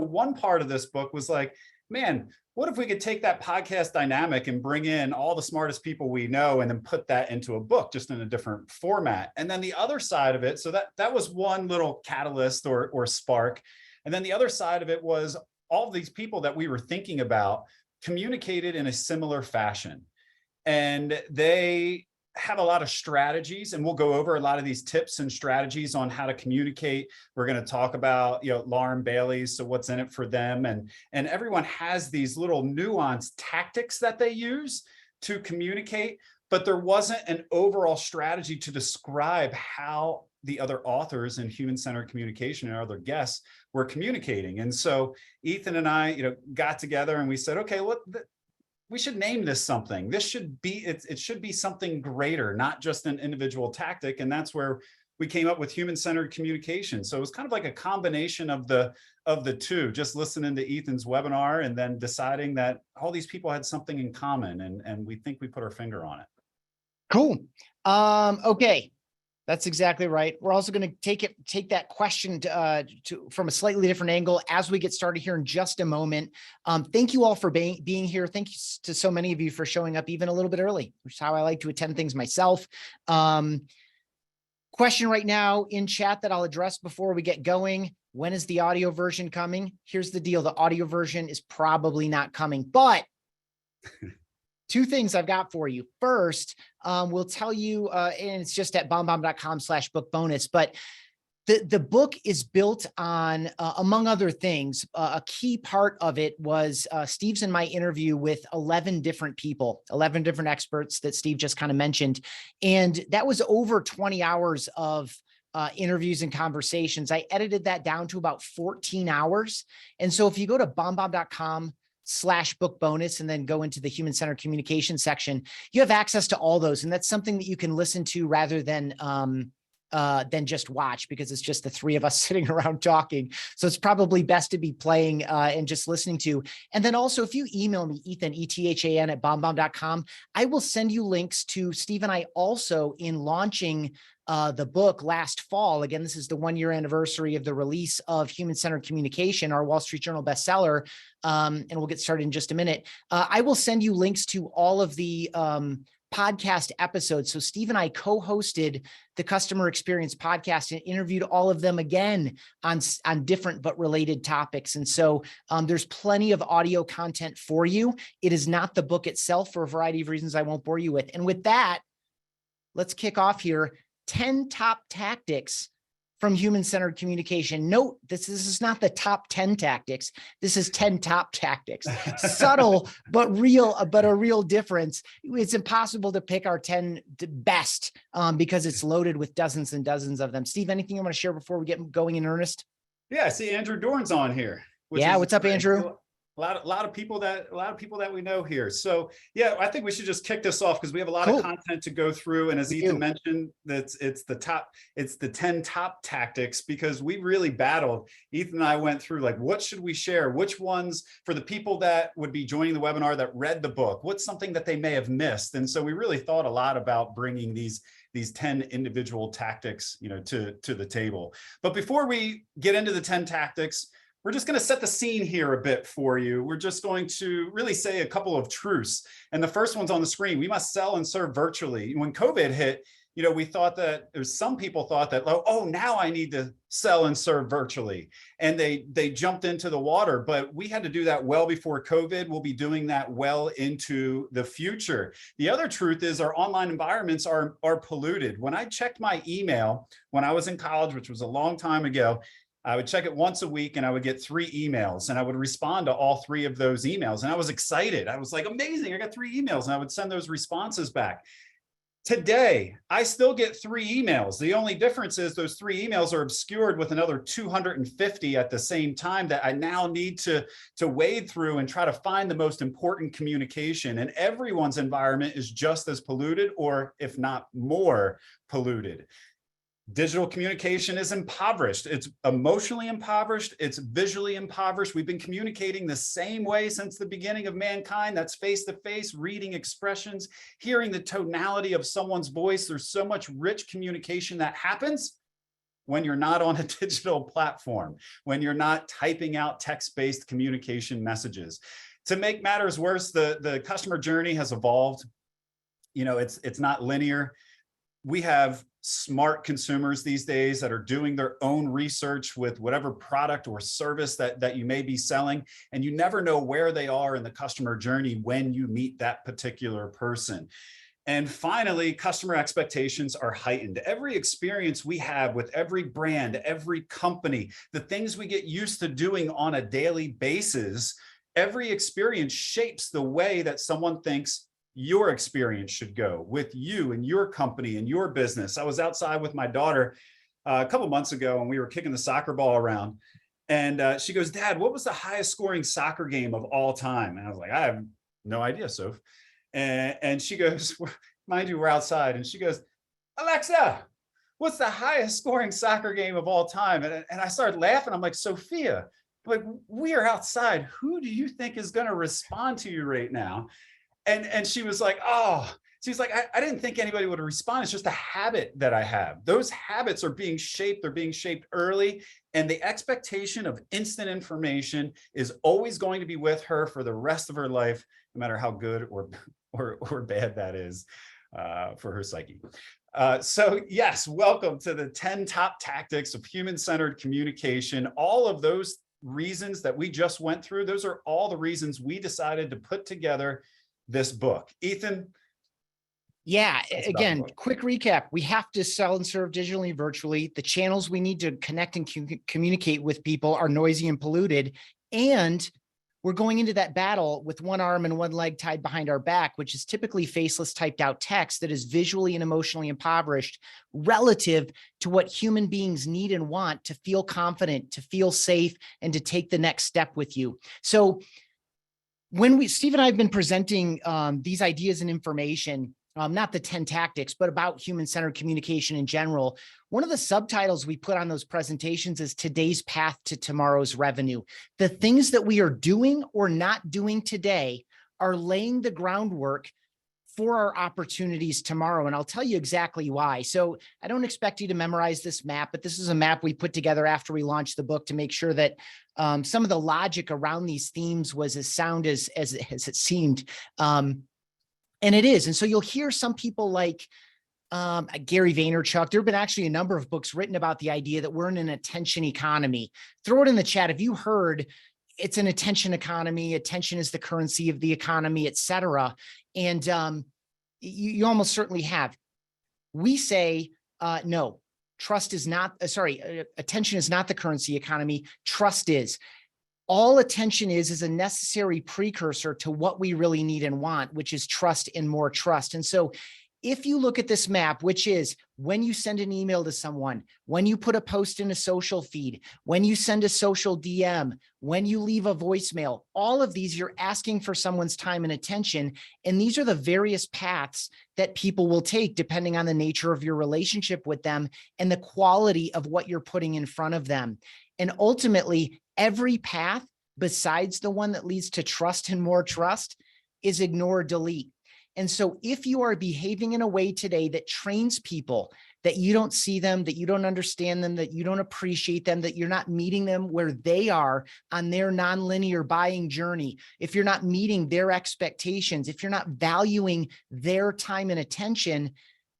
One part of this book was like, man, what if we could take that podcast dynamic and bring in all the smartest people we know and then put that into a book just in a different format? And then the other side of it, so that was one little catalyst or spark. And then the other side of it was all of these people that we were thinking about communicated in a similar fashion. And they have a lot of strategies, and we'll go over a lot of these tips and strategies on how to communicate. We're going to talk about, Lauren Bailey's, so what's in it for them, and everyone has these little nuanced tactics that they use to communicate, but there wasn't an overall strategy to describe how the other authors in human-centered communication and other guests were communicating. And so Ethan and I, got together and we said, okay, we should name this something. This should be, it should be something greater, not just an individual tactic. And that's where we came up with human-centered communication. So it was kind of like a combination of the two, just listening to Ethan's webinar and then deciding that all these people had something in common, and we think we put our finger on it. Cool. Okay. That's exactly right. We're also going to take that question from a slightly different angle as we get started here in just a moment. Thank you all for being here. Thank you to so many of you for showing up even a little bit early, which is how I like to attend things myself. Question right now in chat that I'll address before we get going. When is the audio version coming? Here's the deal. The audio version is probably not coming, but two things I've got for you. First, we'll tell you, and it's just at bombbomb.com/book bonus, but the book is built on, among other things, a key part of it was Steve's and my interview with 11 different people, 11 different experts that Steve just kind of mentioned. And that was over 20 hours of interviews and conversations. I edited that down to about 14 hours. And so if you go to bombbomb.com/book bonus and then go into the human-centered communication section, you have access to all those. And that's something that you can listen to rather than just watch, because it's just the three of us sitting around talking. So it's probably best to be playing and just listening to. And then also, if you email me, Ethan, ETHAN at bombbomb.com, I will send you links to Steve and I also in launching the book last fall. Again, this is the 1-year anniversary of the release of Human-Centered Communication, our Wall Street Journal bestseller. And we'll get started in just a minute. I will send you links to all of the podcast episodes. So Steve and I co-hosted the Customer Experience podcast and interviewed all of them again on different but related topics. And so there's plenty of audio content for you. It is not the book itself for a variety of reasons I won't bore you with. And with that, let's kick off here. 10 top tactics from human-centered communication. Note, this is not the top 10 tactics. This is 10 top tactics. Subtle, but a real difference. It's impossible to pick our 10 best because it's loaded with dozens and dozens of them. Steve, anything you want to share before we get going in earnest? Yeah, I see Andrew Dorn's on here. Yeah, what's up, Andrew? A lot of people that we know here. So yeah, I think we should just kick this off because we have a lot of content to go through. And as Ethan mentioned, it's the 10 top tactics, because we really battled. Ethan and I went through like, what should we share? Which ones for the people that would be joining the webinar that read the book? What's something that they may have missed? And so we really thought a lot about bringing these 10 individual tactics, to the table. But before we get into the 10 tactics, we're just going to set the scene here a bit for you. We're just going to really say a couple of truths. And the first one's on the screen. We must sell and serve virtually. When COVID hit, we thought that some people thought that, oh, now I need to sell and serve virtually. And they jumped into the water, but we had to do that well before COVID. We'll be doing that well into the future. The other truth is our online environments are polluted. When I checked my email when I was in college, which was a long time ago, I would check it once a week and I would get 3 emails and I would respond to all 3 of those emails. And I was excited. I was like, amazing, I got 3 emails, and I would send those responses back. Today, I still get 3 emails. The only difference is those 3 emails are obscured with another 250 at the same time that I now need to wade through and try to find the most important communication. And everyone's environment is just as polluted, or if not more polluted. Digital communication is impoverished. It's emotionally impoverished. It's visually impoverished. We've been communicating the same way since the beginning of mankind. That's face-to-face, reading expressions, hearing the tonality of someone's voice. There's so much rich communication that happens when you're not on a digital platform, when you're not typing out text-based communication messages. To make matters worse, the customer journey has evolved. You know, it's not linear. We have smart consumers these days that are doing their own research with whatever product or service that you may be selling, and you never know where they are in the customer journey when you meet that particular person. And finally, customer expectations are heightened. Every experience we have with every brand, every company, the things we get used to doing on a daily basis, every experience shapes the way that someone thinks your experience should go with you and your company and your business. I was outside with my daughter a couple months ago, and we were kicking the soccer ball around, and she goes, "Dad, what was the highest scoring soccer game of all time?" And I was like, "I have no idea, Soph." And she goes, mind you, we're outside, and she goes, "Alexa, what's the highest scoring soccer game of all time?" And I started laughing. I'm like, "Sophia, like, we are outside. Who do you think is going to respond to you right now?" And she was like, "Oh," she's like, I didn't think anybody would respond. It's just a habit that I have. Those habits are being shaped. They're being shaped early. And the expectation of instant information is always going to be with her for the rest of her life, no matter how good or bad that is for her psyche. So yes, welcome to the 10 top tactics of human-centered communication. All of those reasons that we just went through, those are all the reasons we decided to put together this book. Ethan? Yeah, again, quick recap. We have to sell and serve digitally and virtually. The channels we need to connect and communicate with people are noisy and polluted. And we're going into that battle with one arm and one leg tied behind our back, which is typically faceless typed out text that is visually and emotionally impoverished relative to what human beings need and want to feel confident, to feel safe, and to take the next step with you. So when Steve and I have been presenting these ideas and information, not the 10 tactics, but about human-centered communication in general, one of the subtitles we put on those presentations is today's path to tomorrow's revenue. The things that we are doing or not doing today are laying the groundwork for our opportunities tomorrow. And I'll tell you exactly why. So I don't expect you to memorize this map, but this is a map we put together after we launched the book to make sure that some of the logic around these themes was as sound as it seemed. And it is. And so you'll hear some people like Gary Vaynerchuk. There have been actually a number of books written about the idea that we're in an attention economy. Throw it in the chat. Have you heard it's an attention economy? Attention is the currency of the economy, et cetera. And you almost certainly have. We say, no, trust is not, attention is not the currency economy. Trust is. All attention is a necessary precursor to what we really need and want, which is trust and more trust. And so if you look at this map, which is when you send an email to someone, when you put a post in a social feed, when you send a social DM, when you leave a voicemail, all of these, you're asking for someone's time and attention. And these are the various paths that people will take depending on the nature of your relationship with them and the quality of what you're putting in front of them. And ultimately, every path besides the one that leads to trust and more trust is ignore, delete. And so if you are behaving in a way today that trains people, that you don't see them, that you don't understand them, that you don't appreciate them, that you're not meeting them where they are on their nonlinear buying journey, if you're not meeting their expectations, if you're not valuing their time and attention,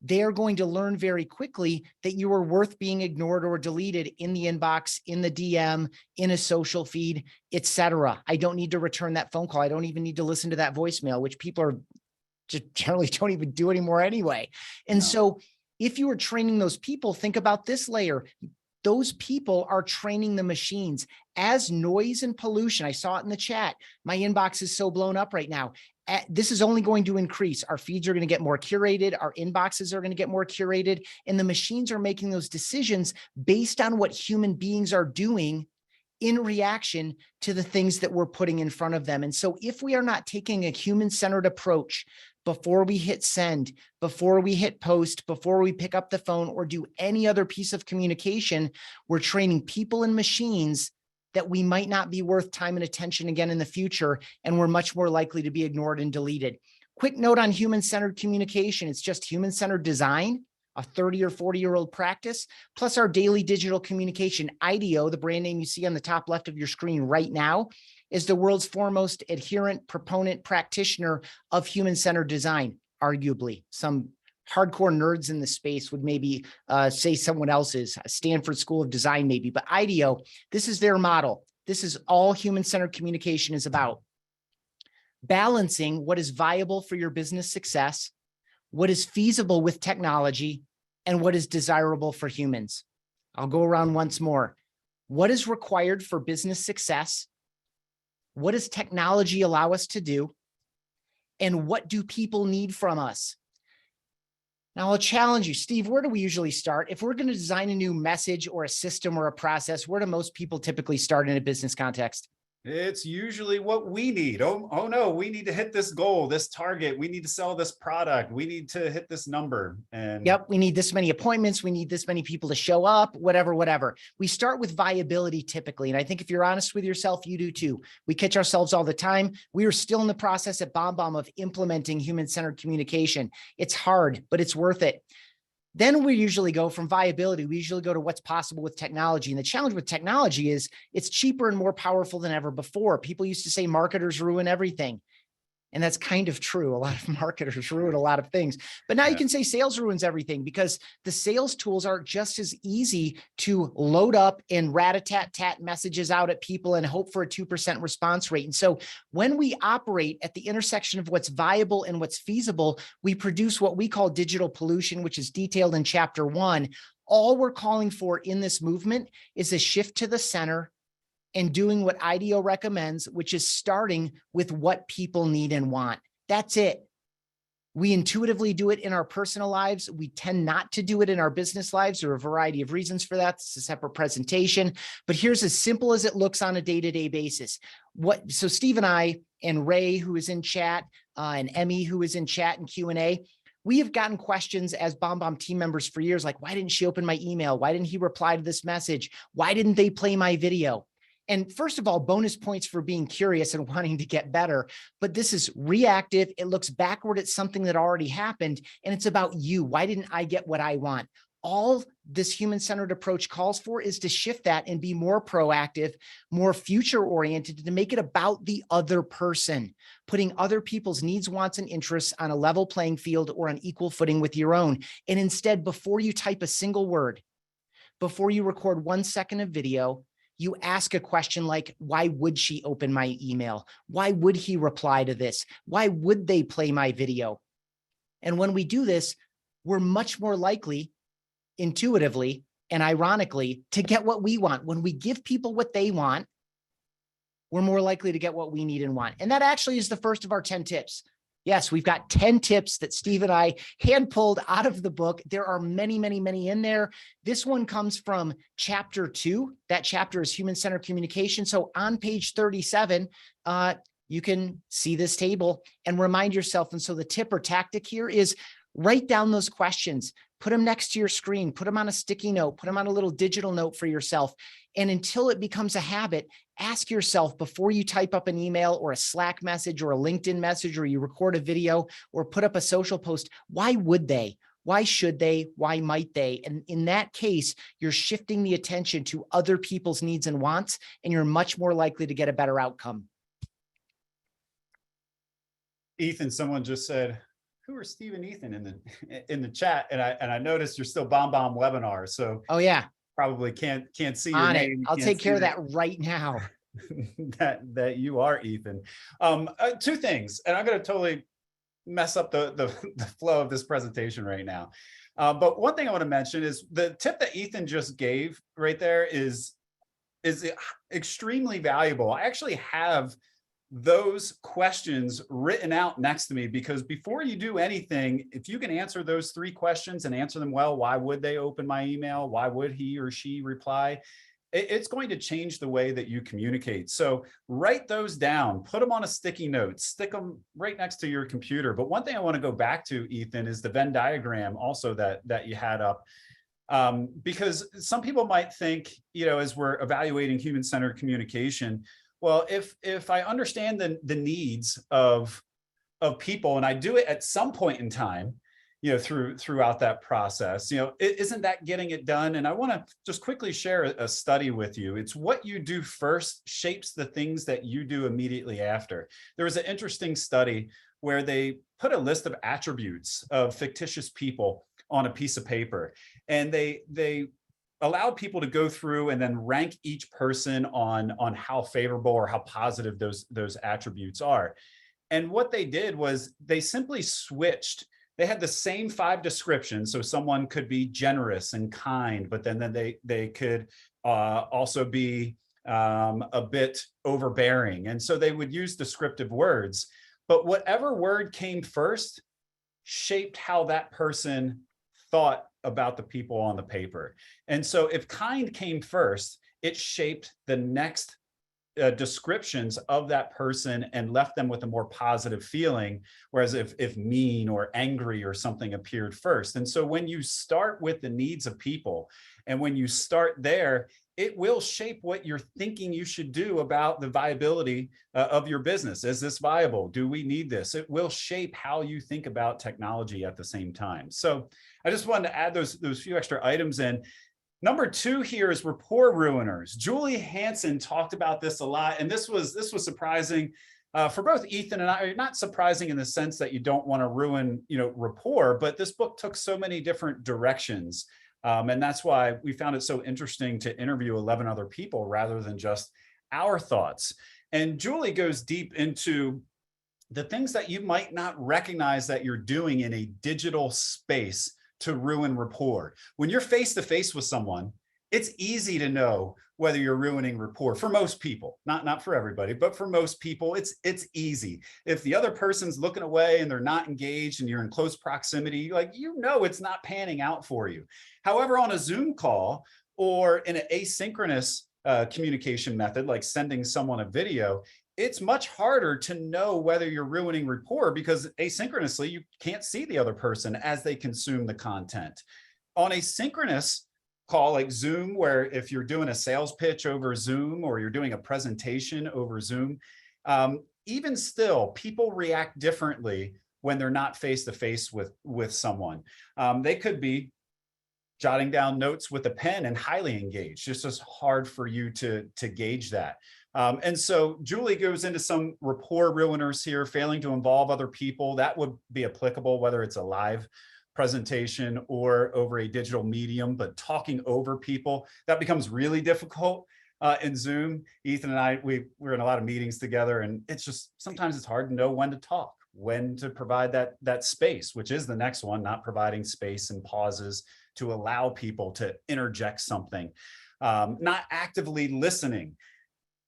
they're going to learn very quickly that you are worth being ignored or deleted in the inbox, in the DM, in a social feed, etc. I don't need to return that phone call. I don't even need to listen to that voicemail, which people are just generally don't even do anymore anyway. And so if you are training those people, think about this layer. Those people are training the machines. As noise and pollution, I saw it in the chat, my inbox is so blown up right now. This is only going to increase. Our feeds are going to get more curated. Our inboxes are going to get more curated. And the machines are making those decisions based on what human beings are doing in reaction to the things that we're putting in front of them. And so if we are not taking a human-centered approach before we hit send, before we hit post, before we pick up the phone or do any other piece of communication, we're training people and machines that we might not be worth time and attention again in the future, and we're much more likely to be ignored and deleted. Quick note on human-centered communication. It's just human-centered design a 30 or 40-year-old practice, plus our daily digital communication. IDEO, the brand name you see on the top left of your screen right now, is the world's foremost adherent, proponent, practitioner of human-centered design. Arguably, some hardcore nerds in the space would maybe say someone else's, Stanford School of Design maybe, but IDEO, this is their model. This is all human-centered communication is about. Balancing what is viable for your business success, what is feasible with technology, and what is desirable for humans. I'll go around once more. What is required for business success? What does technology allow us to do? And what do people need from us? Now I'll challenge you, Steve, where do we usually start? If we're going to design a new message or a system or a process, where do most people typically start in a business context? It's usually what we need. Oh no, we need to hit this goal, this target. We need to sell this product. We need to hit this number. And yep, we need this many appointments. We need this many people to show up, whatever. We start with viability typically. And I think if you're honest with yourself, you do too. We catch ourselves all the time. We are still in the process at BombBomb of implementing human-centered communication. It's hard, but it's worth it. Then we usually go from viability. We usually go to what's possible with technology. And the challenge with technology is it's cheaper and more powerful than ever before. People used to say marketers ruin everything. And that's kind of true. A lot of marketers ruin a lot of things, but now you can say sales ruins everything because the sales tools are just as easy to load up and rat-a-tat-tat messages out at people and hope for a 2% response rate. And so when we operate at the intersection of what's viable and what's feasible, we produce what we call digital pollution, which is detailed in chapter 1. All we're calling for in this movement is a shift to the center and doing what IDEO recommends, which is starting with what people need and want. That's it. We intuitively do it in our personal lives. We tend not to do it in our business lives. There are a variety of reasons for that. It's a separate presentation, but here's as simple as it looks on a day-to-day basis. So Steve and I and Ray, who is in chat, and Emmy, who is in chat and Q&A, we have gotten questions as BombBomb team members for years, like, why didn't she open my email? Why didn't he reply to this message? Why didn't they play my video? And first of all, bonus points for being curious and wanting to get better, but this is reactive. It looks backward at something that already happened, and it's about you. Why didn't I get what I want? All this human-centered approach calls for is to shift that and be more proactive, more future-oriented, to make it about the other person, putting other people's needs, wants, and interests on a level playing field or on equal footing with your own. And instead, before you type a single word, before you record 1 second of video, you ask a question like, why would she open my email? Why would he reply to this? Why would they play my video? And when we do this, we're much more likely, intuitively and ironically, to get what we want. When we give people what they want, we're more likely to get what we need and want. And that actually is the first of our 10 tips. Yes, we've got 10 tips that Steve and I hand pulled out of the book. There are many, many, many in there. This one comes from chapter 2. That chapter is human-centered communication. So on page 37, you can see this table and remind yourself. And so the tip or tactic here is write down those questions, put them next to your screen, put them on a sticky note, put them on a little digital note for yourself. And until it becomes a habit, ask yourself before you type up an email or a Slack message or a LinkedIn message, or you record a video or put up a social post, why would they? Why should they? Why might they? And in that case, you're shifting the attention to other people's needs and wants, and you're much more likely to get a better outcome. Ethan, someone just said, who are Steve and Ethan in the chat? And I noticed you're still BombBomb webinar. So oh yeah, probably can't see your on name. it. I'll take care of that right now. that you are Ethan. 2 things, and I'm going to totally mess up the flow of this presentation right now. But one thing I want to mention is the tip that Ethan just gave right there is extremely valuable. I actually have those questions written out next to me, because before you do anything, if you can answer those 3 questions and answer them well, why would they open my email? Why would he or she reply? It's going to change the way that you communicate. So write those down, put them on a sticky note, stick them right next to your computer. But one thing I want to go back to, Ethan, is the Venn diagram also that you had up. Because some people might think, as we're evaluating human-centered communication, well, if I understand the needs of people, and I do it at some point in time, throughout that process. Isn't that getting it done? And I want to just quickly share a study with you. It's what you do first shapes the things that you do immediately after. There was an interesting study where they put a list of attributes of fictitious people on a piece of paper, and they allowed people to go through and then rank each person on how favorable or how positive those attributes are. And what they did was they simply switched. They had the same 5 descriptions. So someone could be generous and kind, but then they could also be a bit overbearing. And so they would use descriptive words, but whatever word came first shaped how that person thought about the people on the paper. And so if kind came first, it shaped the next descriptions of that person and left them with a more positive feeling. Whereas if mean or angry or something appeared first. And so when you start with the needs of people, and when you start there, it will shape what you're thinking you should do about the viability of your business. Is this viable? Do we need this? It will shape how you think about technology at the same time. So I just wanted to add those few extra items in. Number 2 here is rapport ruiners. Julie Hansen talked about this a lot, and this was surprising for both Ethan and I. Not surprising in the sense that you don't want to ruin rapport, but this book took so many different directions, and that's why we found it so interesting to interview 11 other people rather than just our thoughts. And Julie goes deep into the things that you might not recognize that you're doing in a digital space to ruin rapport. When you're face to face with someone, it's easy to know whether you're ruining rapport for most people. Not for everybody, but for most people, it's easy. If the other person's looking away and they're not engaged and you're in close proximity, it's not panning out for you. However, on a Zoom call or in an asynchronous communication method, like sending someone a video, it's much harder to know whether you're ruining rapport because asynchronously, you can't see the other person as they consume the content. On a synchronous call like Zoom, where if you're doing a sales pitch over Zoom or you're doing a presentation over Zoom, even still, people react differently when they're not face-to-face with someone. They could be jotting down notes with a pen and highly engaged. It's just hard for you to gauge that. And so Julie goes into some rapport ruiners here, failing to involve other people. That would be applicable whether it's a live presentation or over a digital medium, but talking over people, that becomes really difficult in Zoom. Ethan and I, we're in a lot of meetings together, and it's just, sometimes it's hard to know when to talk, when to provide that space, which is the next one, not providing space and pauses to allow people to interject something, not actively listening.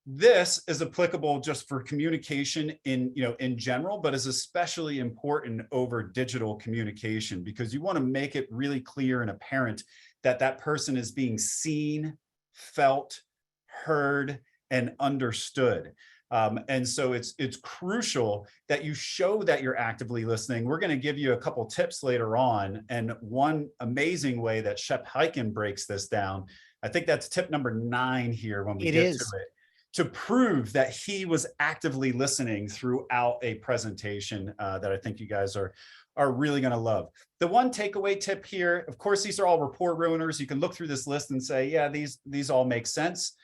This is applicable just for communication in general, but is especially important over digital communication because you want to make it really clear and apparent that that person is being seen, felt, heard, and understood. And so it's crucial that you show that you're actively listening. We're going to give you a couple tips later on. And one amazing way that Shep Hyken breaks this down, I think that's tip number 9 here when we get to it, to prove that he was actively listening throughout a presentation that I think you guys are really going to love. The one takeaway tip here, of course, these are all rapport ruiners. You can look through this list and say, yeah, these all make sense.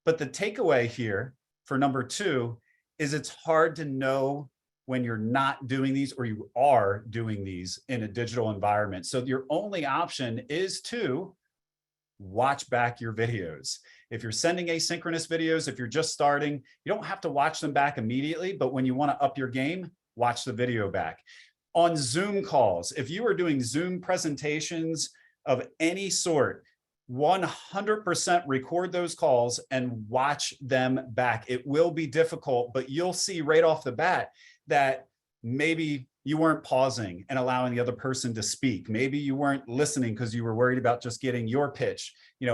But the takeaway here for number 2 is it's hard to know when you're not doing these or you are doing these in a digital environment. So your only option is to watch back your videos. If you're sending asynchronous videos, if you're just starting, you don't have to watch them back immediately, but when you want to up your game, watch the video back. On Zoom calls, if you are doing Zoom presentations of any sort, 100% record those calls and watch them back. It will be difficult, but you'll see right off the bat that maybe you weren't pausing and allowing the other person to speak. Maybe you weren't listening because you were worried about just getting your pitch,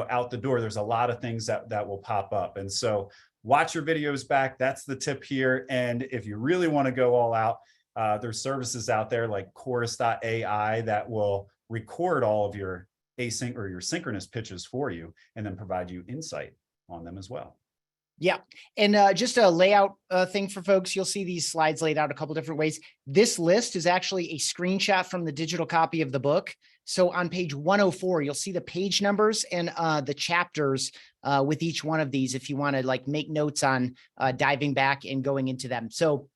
out the door. There's a lot of things that will pop up. And so watch your videos back. That's the tip here. And if you really want to go all out, there's services out there like chorus.ai that will record all of your async or your synchronous pitches for you and then provide you insight on them as well. Yeah. And just a layout thing for folks, you'll see these slides laid out a couple different ways. This list is actually a screenshot from the digital copy of the book. So on page 104, you'll see the page numbers and the chapters with each one of these if you want to like make notes on diving back and going into them. So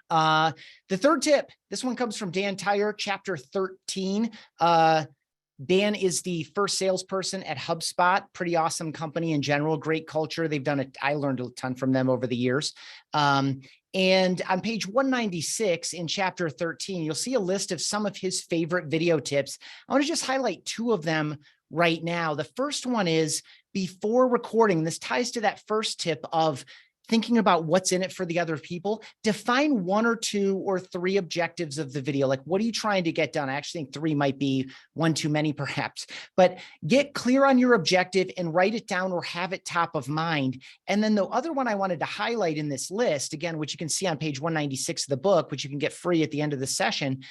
the third tip, this one comes from Dan Tyre, chapter 13. Dan is the first salesperson at HubSpot. Pretty awesome company in general, great culture. They've done it. I learned a ton from them over the years. And on page 196 in chapter 13, you'll see a list of some of his favorite video tips. I want to just highlight two of them right now. The first one is before recording. This ties to that first tip of thinking about what's in it for the other people. Define 1 or 2 or 3 objectives of the video. Like, what are you trying to get done? I actually think 3 might be one too many perhaps, but get clear on your objective and write it down or have it top of mind. And then the other one I wanted to highlight in this list, again, which you can see on page 196 of the book, which you can get free at the end of the session,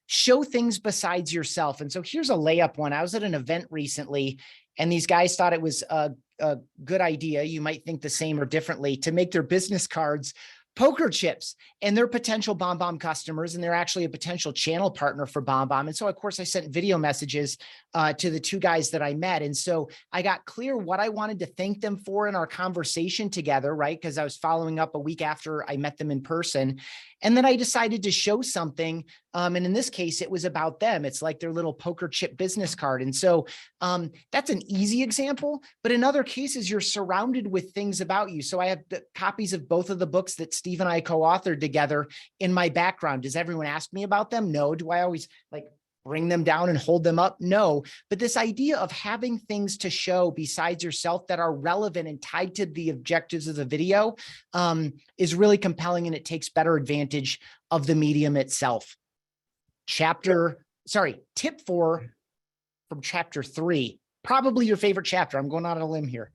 show things besides yourself. And so here's a layup one. I was at an event recently and these guys thought it was a good idea. You might think the same or differently to make their business cards poker chips, and they're potential BombBomb customers, and they're actually a potential channel partner for BombBomb. And so, of course, I sent video messages to the 2 guys that I met. And so I got clear what I wanted to thank them for in our conversation together, right? Because I was following up a week after I met them in person. And then I decided to show something. And in this case, it was about them. It's like their little poker chip business card. And so that's an easy example. But in other cases, you're surrounded with things about you. So I have the copies of both of the books that Steve and I co-authored together in my background. Does everyone ask me about them? No. Do I always like bring them down and hold them up? No. But this idea of having things to show besides yourself that are relevant and tied to the objectives of the video is really compelling, and it takes better advantage of the medium itself. Tip 4 from chapter 3, probably your favorite chapter. I'm going out on a limb here.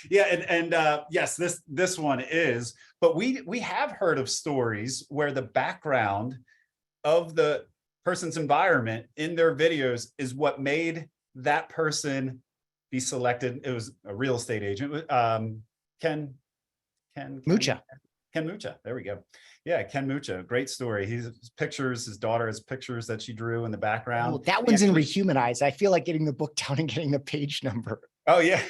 Yeah, yes, this one is, but we have heard of stories where the background of the person's environment in their videos is what made that person be selected. It was a real estate agent, Ken Mucha. There we go. Yeah, Ken Mucha, great story. His pictures, his daughter has pictures that she drew in the background. Oh, that one's in Rehumanize. I feel like getting the book down and getting the page number. Oh yeah,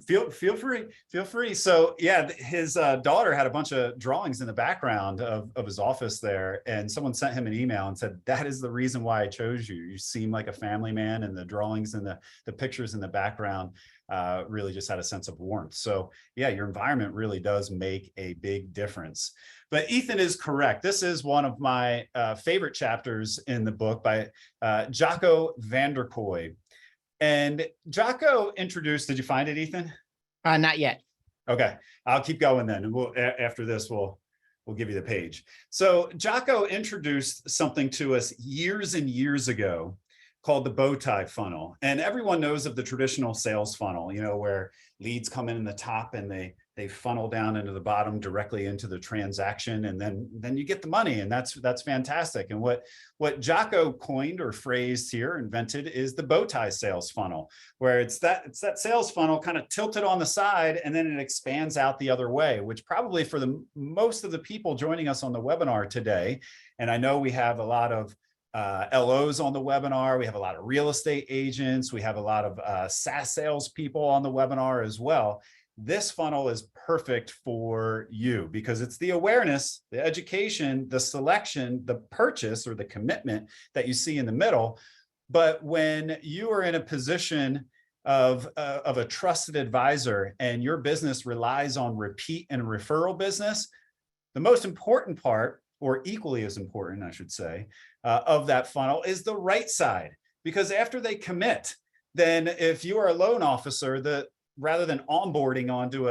feel free. So yeah, his daughter had a bunch of drawings in the background of his office there, and someone sent him an email and said, that is the reason why I chose you. You seem like a family man, and the drawings and the pictures in the background really just had a sense of warmth. So yeah, your environment really does make a big difference. But Ethan is correct. This is one of my favorite chapters in the book by Jocko van der Kooi. And Jocko introduced, did you find it, Ethan? Not yet. Okay, I'll keep going then. And after this, we'll give you the page. So Jocko introduced something to us years and years ago called the bow tie funnel. And everyone knows of the traditional sales funnel, you know, where leads come in the top and they funnel down into the bottom directly into the transaction, and then you get the money, and that's fantastic. And what Jocko coined or phrased here, invented, is the bow tie sales funnel, where it's that sales funnel kind of tilted on the side, and then it expands out the other way, which probably for the most of the people joining us on the webinar today, and I know we have a lot of LOs on the webinar, we have a lot of real estate agents, we have a lot of SaaS sales people on the webinar as well. This funnel is perfect for you because it's the awareness, the education, the selection, the purchase or the commitment that you see in the middle. But when you are in a position of a trusted advisor and your business relies on repeat and referral business, the most important part, or equally as important, I should say, of that funnel is the right side. Because after they commit, then if you are a loan officer, rather than onboarding onto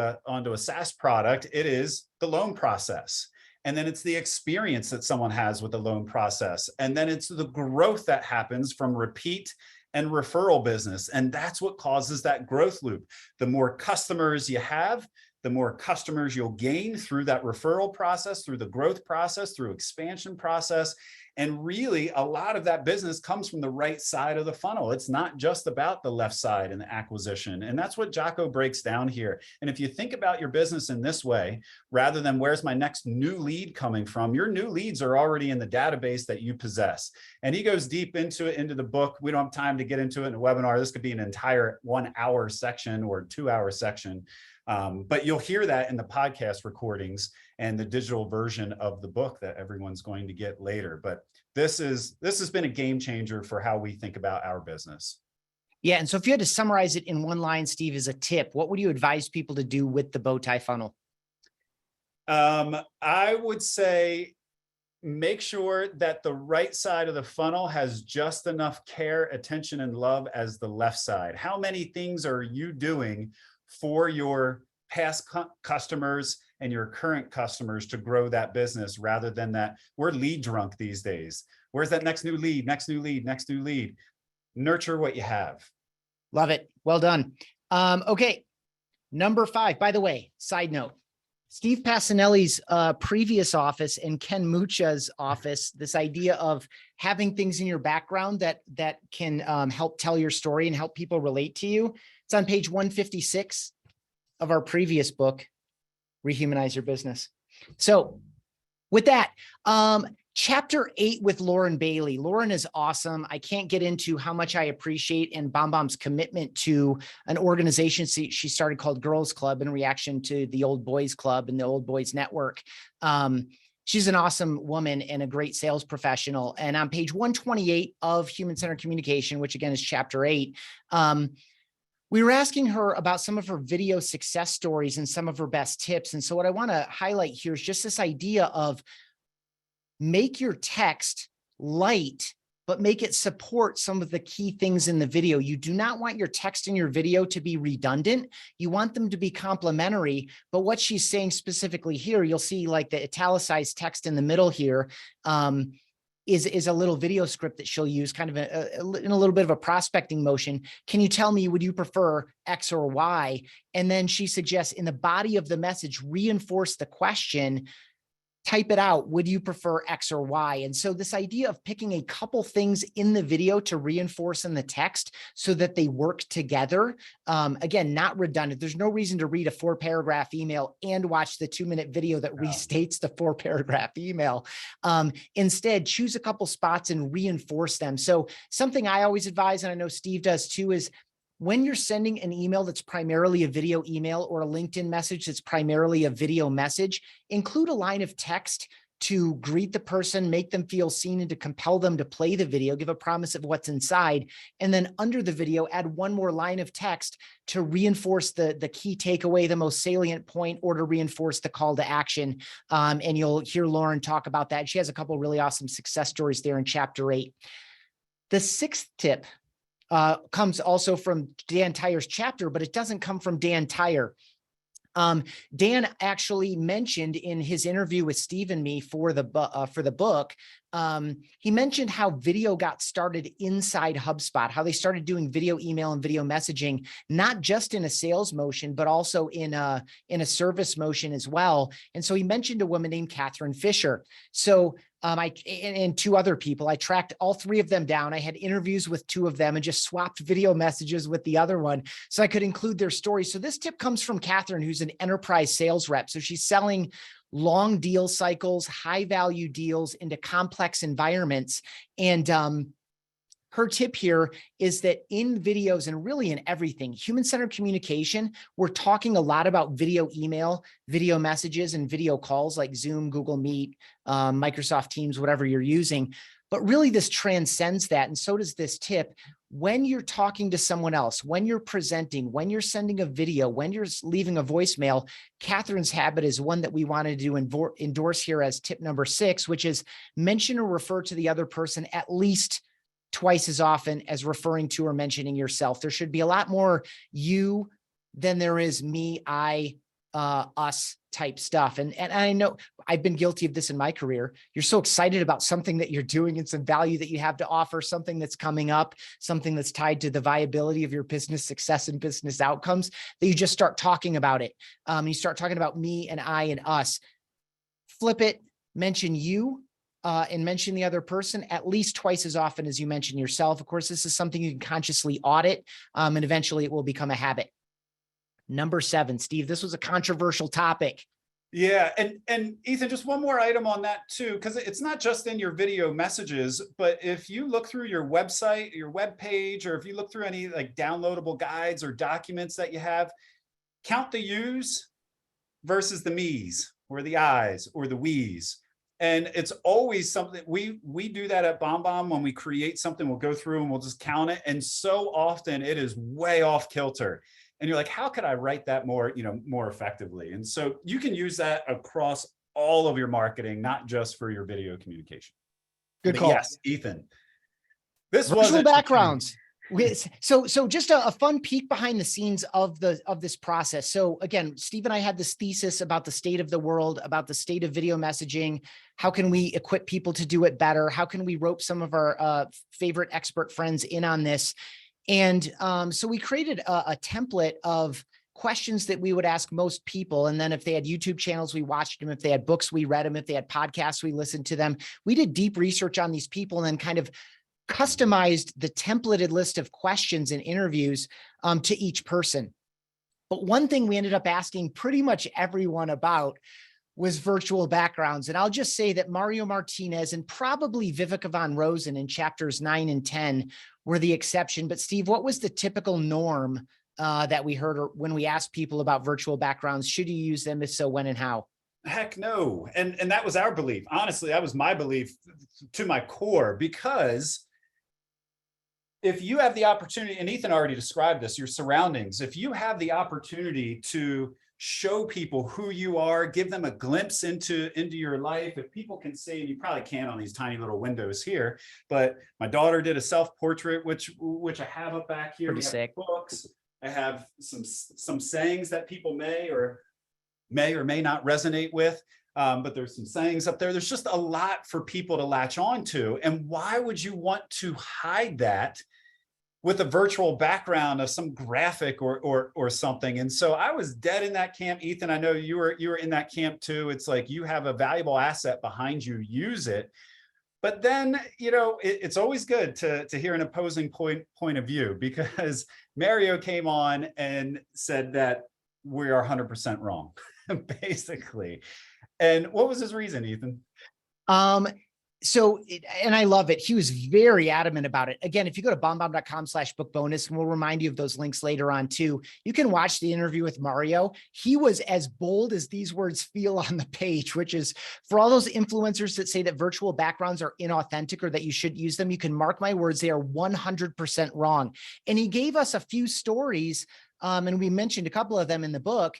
a SaaS product, it is the loan process. And then it's the experience that someone has with the loan process. And then it's the growth that happens from repeat and referral business. And that's what causes that growth loop. The more customers you have, the more customers you'll gain through that referral process, through the growth process, through expansion process. And really, a lot of that business comes from the right side of the funnel. It's not just about the left side and the acquisition. And that's what Jocko breaks down here. And if you think about your business in this way, rather than where's my next new lead coming from, your new leads are already in the database that you possess. And he goes deep into it, into the book. We don't have time to get into it in a webinar. This could be an entire 1 hour section or 2 hour section. But you'll hear that in the podcast recordings and the digital version of the book that everyone's going to get later. But this has been a game changer for how we think about our business. Yeah. And so if you had to summarize it in one line, Steve, as a tip, what would you advise people to do with the bow tie funnel? I would say make sure that the right side of the funnel has just enough care, attention, and love as the left side. How many things are you doing for your past customers and your current customers to grow that business, rather than that we're lead drunk these days? Where's that next new lead, next new lead, next new lead? Nurture what you have. Love it. Well done. Okay. Number 5, by the way, side note, Steve Pacinelli's previous office and Ken Mucha's office, this idea of having things in your background that can help tell your story and help people relate to you. It's on page 156 of our previous book, Rehumanize Your Business. So with that, chapter 8 with Lauren Bailey. Lauren is awesome. I can't get into how much I appreciate and BombBomb's commitment to an organization she started called Girls Club in reaction to the Old Boys Club and the Old Boys Network. She's an awesome woman and a great sales professional. And on page 128 of Human-Centered Communication, which again is chapter 8, we were asking her about some of her video success stories and some of her best tips. And so what I want to highlight here is just this idea of make your text light, but make it support some of the key things in the video. You do not want your text and your video to be redundant. You want them to be complementary. But what she's saying specifically here, you'll see like the italicized text in the middle here, is a little video script that she'll use kind of in a little bit of a prospecting motion. Can you tell me, would you prefer X or Y? And then she suggests in the body of the message, reinforce the question, type it out. Would you prefer X or Y? And so this idea of picking a couple things in the video to reinforce in the text so that they work together. Again, not redundant. There's no reason to read a 4-paragraph email and watch the 2-minute video that restates the 4-paragraph email. Instead, choose a couple spots and reinforce them. So something I always advise, and I know Steve does too, is when you're sending an email that's primarily a video email or a LinkedIn message that's primarily a video message, include a line of text to greet the person, make them feel seen, and to compel them to play the video, give a promise of what's inside. And then under the video, add one more line of text to reinforce the key takeaway, the most salient point, or to reinforce the call to action. And you'll hear Lauren talk about that. She has a couple of really awesome success stories there in chapter 8. The 6th tip comes also from Dan Tyer's chapter, but it doesn't come from Dan Tyer. Dan actually mentioned in his interview with Steve and me for the book, he mentioned how video got started inside HubSpot, how they started doing video email and video messaging, not just in a sales motion, but also in a service motion as well. And so he mentioned a woman named Catherine Fisher. So and 2 other people, I tracked all 3 of them down. I had interviews with 2 of them and just swapped video messages with the other one so I could include their stories. So this tip comes from Catherine, who's an enterprise sales rep. So she's selling long deal cycles, high value deals into complex environments. And her tip here is that in videos and really in everything, human-centered communication, we're talking a lot about video email, video messages, and video calls like Zoom, Google Meet, Microsoft Teams, whatever you're using. But really this transcends that. And so does this tip. When you're talking to someone else, when you're presenting, when you're sending a video, when you're leaving a voicemail, Catherine's habit is one that we wanted to endorse here as tip number 6, which is mention or refer to the other person at least twice as often as referring to or mentioning yourself. There should be a lot more you than there is me, I, us type stuff. And I know I've been guilty of this in my career. You're so excited about something that you're doing and some value that you have to offer, something that's coming up, something that's tied to the viability of your business success and business outcomes, that you just start talking about it. You start talking about me and I and us. Flip it, mention you, and mention the other person at least twice as often as you mention yourself. Of course, this is something you can consciously audit, and eventually it will become a habit. Number 7, Steve, this was a controversial topic. Yeah. And Ethan, just one more item on that too, because it's not just in your video messages, but if you look through your website, your web page, or if you look through any like downloadable guides or documents that you have, count the yous versus the me's or the I's or the we's. And it's always something we do that at BombBomb. When we create something, we'll go through and we'll just count it. And so often it is way off kilter. And you're like, how could I write that more, more effectively? And so you can use that across all of your marketing, not just for your video communication. Good call. Yes, Ethan. This virtual backgrounds. So just a fun peek behind the scenes of this process. So again, Steve and I had this thesis about the state of the world, about the state of video messaging. How can we equip people to do it better? How can we rope some of our favorite expert friends in on this? And so we created a template of questions that we would ask most people. And then if they had YouTube channels, we watched them. If they had books, we read them. If they had podcasts, we listened to them. We did deep research on these people and then kind of customized the templated list of questions and interviews to each person. But one thing we ended up asking pretty much everyone about was virtual backgrounds. And I'll just say that Mario Martinez and probably Viveka von Rosen in chapters 9 and 10 were the exception. But Steve, what was the typical norm that we heard when we asked people about virtual backgrounds? Should you use them? If so, when and how? Heck no. And that was our belief. Honestly, that was my belief to my core, because if you have the opportunity, and Ethan already described this, your surroundings, if you have the opportunity to show people who you are, give them a glimpse into your life. If people can see, and you probably can on these tiny little windows here, but my daughter did a self-portrait, which I have up back here. Pretty sick. Books. I have some sayings that people may or may not resonate with. But there's some sayings up there. There's just a lot for people to latch on to. And why would you want to hide that with a virtual background of some graphic or something? And so I was dead in that camp. Ethan, I know you were in that camp too. It's like, you have a valuable asset behind you, use it. But then, it's always good to hear an opposing point of view, because Mario came on and said that we are 100% wrong, basically. And what was his reason, Ethan? And I love it. He was very adamant about it. Again, if you go to bombbomb.com/book bonus, and we'll remind you of those links later on too, you can watch the interview with Mario. He was as bold as these words feel on the page, which is for all those influencers that say that virtual backgrounds are inauthentic or that you shouldn't use them. You can mark my words, they are 100% wrong. And he gave us a few stories, and we mentioned a couple of them in the book.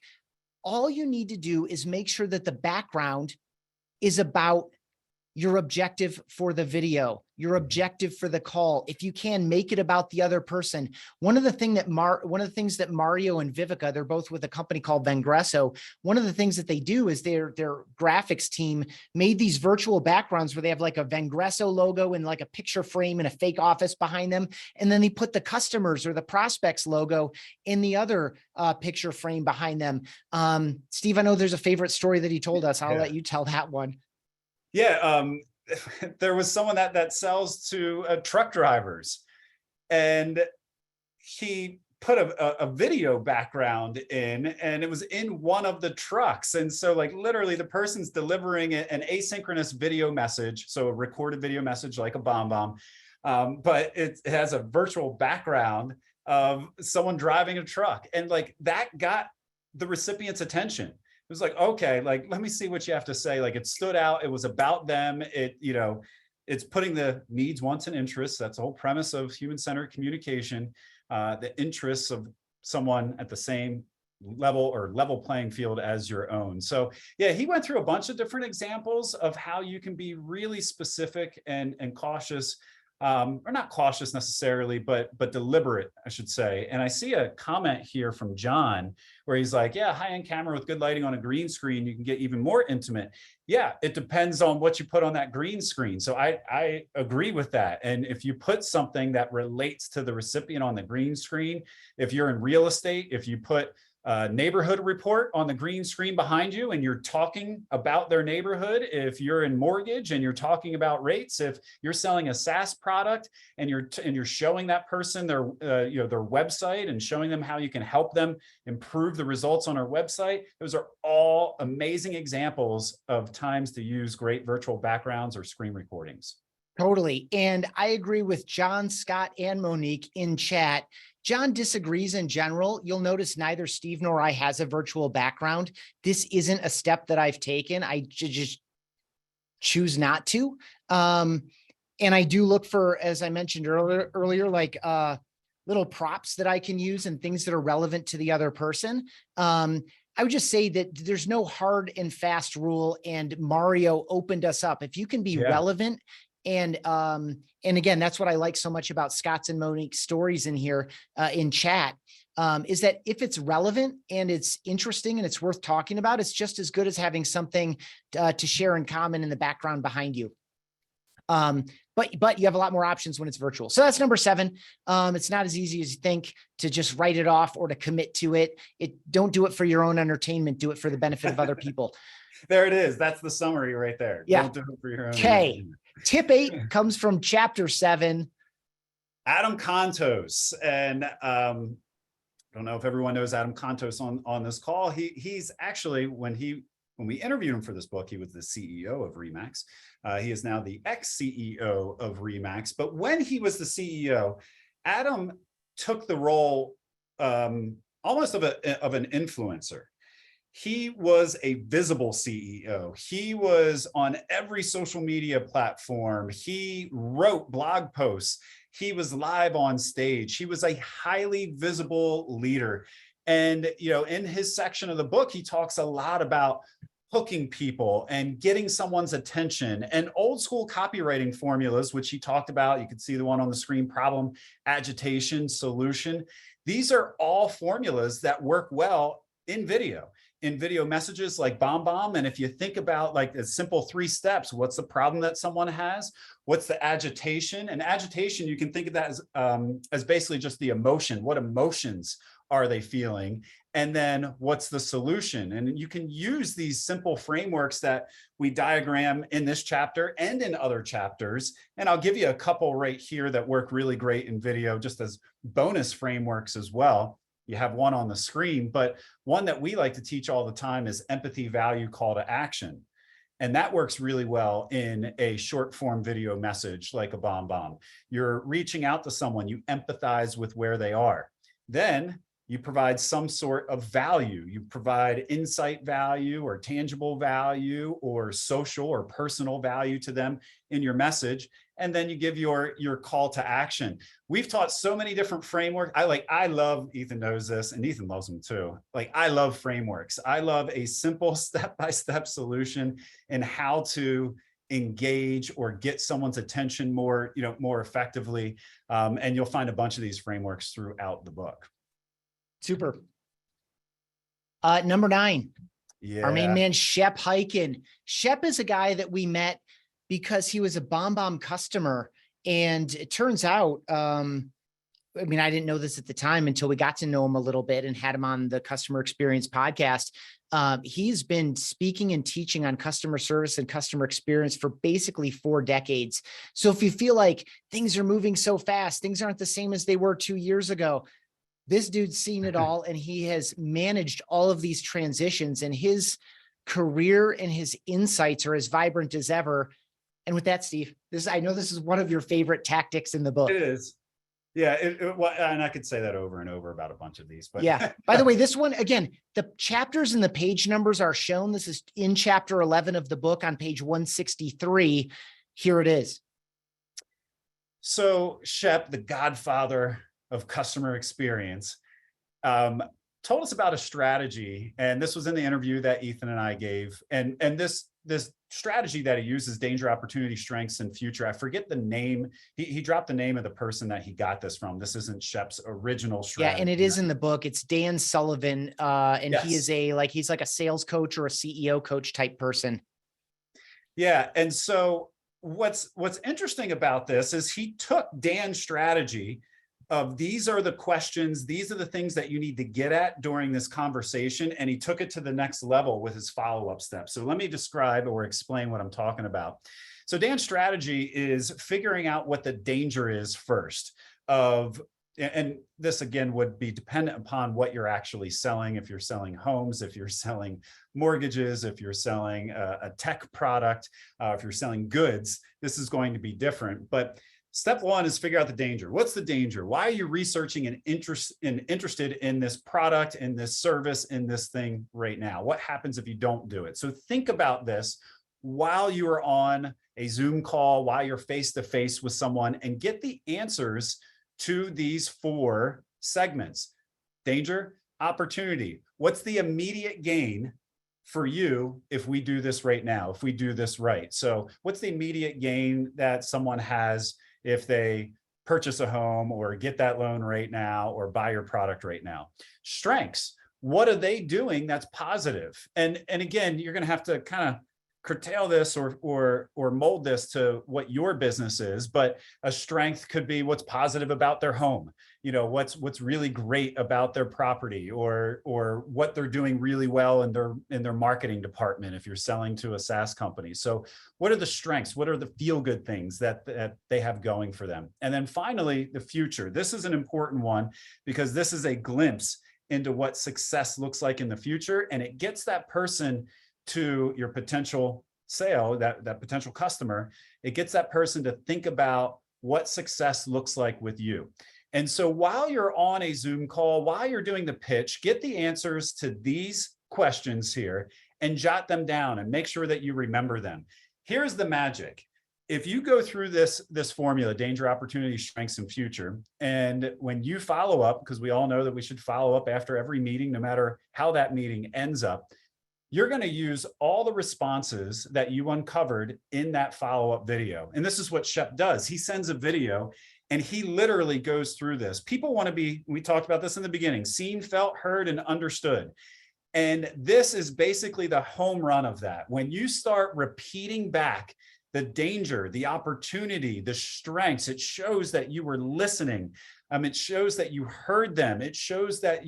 All you need to do is make sure that the background is about your objective for the video, your objective for the call. If you can, make it about the other person. One of the things that Mario and Viveka, they're both with a company called Vengresso. One of the things that they do is their graphics team made these virtual backgrounds where they have like a Vengresso logo and like a picture frame and a fake office behind them. And then they put the customers or the prospects logo in the other picture frame behind them. Steve, I know there's a favorite story that he told us. I'll let you tell that one. Yeah, there was someone that sells to truck drivers, and he put a video background in, and it was in one of the trucks. And so like literally the person's delivering an asynchronous video message, so a recorded video message like a BombBomb, but it has a virtual background of someone driving a truck, and like that got the recipient's attention. It was like, okay, like, let me see what you have to say. Like, it stood out. It was about them. It's putting the needs, wants, and interests. That's the whole premise of human-centered communication, the interests of someone at the same level or level playing field as your own. So yeah, he went through a bunch of different examples of how you can be really specific and cautious or not cautious necessarily, but deliberate, I should say. And I see a comment here from John where he's like, yeah, high-end camera with good lighting on a green screen, you can get even more intimate. Yeah, it depends on what you put on that green screen. So I agree with that. And if you put something that relates to the recipient on the green screen, if you're in real estate, if you put neighborhood report on the green screen behind you and you're talking about their neighborhood, if you're in mortgage and you're talking about rates, if you're selling a SaaS product and you're showing that person their their website and showing them how you can help them improve the results on our website, those are all amazing examples of times to use great virtual backgrounds or screen recordings. Totally. And I agree with John, Scott, and Monique in chat. John disagrees in general. You'll notice neither Steve nor I has a virtual background. This isn't a step that I've taken. I just choose not to. And I do look for, as I mentioned earlier, like little props that I can use and things that are relevant to the other person. I would just say that there's no hard and fast rule, and Mario opened us up. If you can be relevant, and again, that's what I like so much about Scott's and Monique's stories in here in chat, is that if it's relevant and it's interesting and it's worth talking about, it's just as good as having something to share in common in the background behind you. But you have a lot more options when it's virtual. So that's number 7. It's not as easy as you think to just write it off or to commit to it. Don't do it for your own entertainment. Do it for the benefit of other people. There it is. That's the summary right there. Yeah. Don't do it for your own. Okay. Tip 8 comes from chapter 7. Adam Contos. And I don't know if everyone knows Adam Contos on this call. He's actually, when we interviewed him for this book, he was the CEO of Remax. He is now the ex-CEO of Remax. But when he was the CEO, Adam took the role almost of an influencer. He was a visible CEO. He was on every social media platform. He wrote blog posts. He was live on stage. He was a highly visible leader. And, in his section of the book, he talks a lot about hooking people and getting someone's attention and old school copywriting formulas, which he talked about. You can see the one on the screen: problem, agitation, solution. These are all formulas that work well in video messages like BombBomb. And if you think about like a simple 3 steps, what's the problem that someone has? What's the agitation? And agitation, you can think of that as basically just the emotion. What emotions are they feeling? And then what's the solution? And you can use these simple frameworks that we diagram in this chapter and in other chapters. And I'll give you a couple right here that work really great in video, just as bonus frameworks as well. You have one on the screen, but one that we like to teach all the time is empathy, value, call to action. And that works really well in a short form video message like a BombBomb. You're reaching out to someone, you empathize with where they are. Then you provide some sort of value. You provide insight value or tangible value or social or personal value to them in your message. And then you give your call to action. We've taught so many different frameworks. I love, Ethan knows this, and Ethan loves them too. I love frameworks. I love a simple step-by-step solution in how to engage or get someone's attention more effectively. And you'll find a bunch of these frameworks throughout the book. Super. Number 9, our main man, Shep Hyken. Shep is a guy that we met because he was a BombBomb customer. And it turns out, I didn't know this at the time until we got to know him a little bit and had him on the Customer Experience podcast. He's been speaking and teaching on customer service and customer experience for basically 4 decades. So if you feel like things are moving so fast, things aren't the same as they were 2 years ago, this dude's seen it all, and he has managed all of these transitions, and his career and his insights are as vibrant as ever. And with that, Steve, I know this is one of your favorite tactics in the book. It is. Yeah. And I could say that over and over about a bunch of these, but yeah. By the way, this one, again, the chapters and the page numbers are shown. This is in chapter 11 of the book on page 163. Here it is. So Shep, the godfather of customer experience, told us about a strategy. And this was in the interview that Ethan and I gave. And this strategy that he uses, danger, opportunity, strengths, and future. I forget the name. He dropped the name of the person that he got this from. This isn't Shep's original strategy. Yeah, and it is in the book. It's Dan Sullivan, and Yes. he is he's like a sales coach or a CEO coach type person. Yeah, and so what's interesting about this is he took Dan's strategy of these are the questions, these are the things that you need to get at during this conversation, and he took it to the next level with his follow-up steps. So let me describe or explain what I'm talking about. So Dan's strategy is figuring out what the danger is first of, and this again would be dependent upon what you're actually selling. If you're selling homes, if you're selling mortgages, if you're selling a tech product, if you're selling goods, this is going to be different. But step one is figure out the danger. What's the danger? Why are you researching and interested in this product, in this service, in this thing right now? What happens if you don't do it? So think about this while you are on a Zoom call, while you're face-to-face with someone, and get the answers to these 4 segments. Danger, opportunity. What's the immediate gain for you if we do this right now, if we do this right? So what's the immediate gain that someone has if they purchase a home or get that loan right now or buy your product right now? Strengths, what are they doing that's positive? And again, you're going to have to kind of curtail this or mold this to what your business is, but a strength could be what's positive about their home, what's really great about their property, or what they're doing really well in their marketing department if you're selling to a SaaS company. So what are the strengths? What are the feel-good things that they have going for them? And then finally, the future. This is an important one because this is a glimpse into what success looks like in the future, and it gets that person to your potential sale, that potential customer. It gets that person to think about what success looks like with you. And so while you're on a Zoom call, while you're doing the pitch, get the answers to these questions here and jot them down and make sure that you remember them. Here's the magic. If you go through this formula, danger, opportunity, strengths, and future, and when you follow up, because we all know that we should follow up after every meeting, no matter how that meeting ends up, you're going to use all the responses that you uncovered in that follow-up video. And this is what Shep does. He sends a video and he literally goes through this. People want to be, we talked about this in the beginning, seen, felt, heard, and understood. And this is basically the home run of that. When you start repeating back the danger, the opportunity, the strengths, it shows that you were listening. It shows that you heard them. It shows that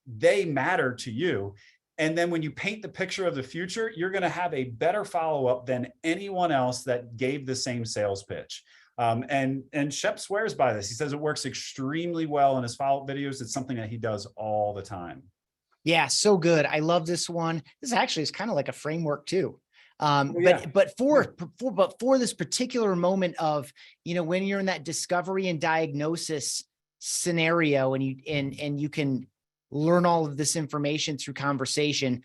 they matter to you. And then when you paint the picture of the future, you're going to have a better follow-up than anyone else that gave the same sales pitch. And Shep swears by this. He says it works extremely well in his follow-up videos. It's something that he does all the time. Yeah, so good. I love this one. This actually is kind of like a framework too. Yeah. But for this particular moment of, when you're in that discovery and diagnosis scenario and you can learn all of this information through conversation.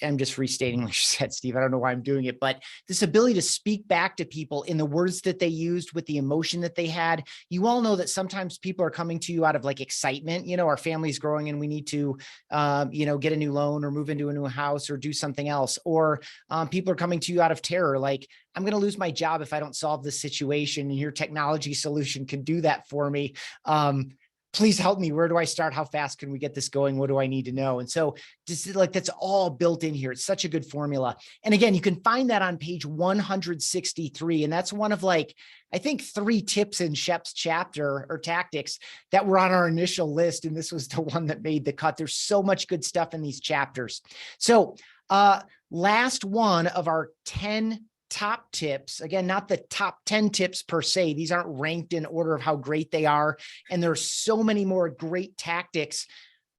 I'm just restating what you said, Steve. I don't know why I'm doing it, but this ability to speak back to people in the words that they used with the emotion that they had. You all know that sometimes people are coming to you out of like excitement. Our family's growing and we need to, get a new loan or move into a new house or do something else. Or people are coming to you out of terror. Like, I'm going to lose my job if I don't solve this situation, and your technology solution can do that for me. Please help me. Where do I start? How fast can we get this going? What do I need to know? And so just like, that's all built in here. It's such a good formula. And again, you can find that on page 163. And that's one of I think 3 tips in Shep's chapter or tactics that were on our initial list. And this was the one that made the cut. There's so much good stuff in these chapters. So last one of our 10 top tips, again, not the top 10 tips per se. These aren't ranked in order of how great they are. And there's so many more great tactics,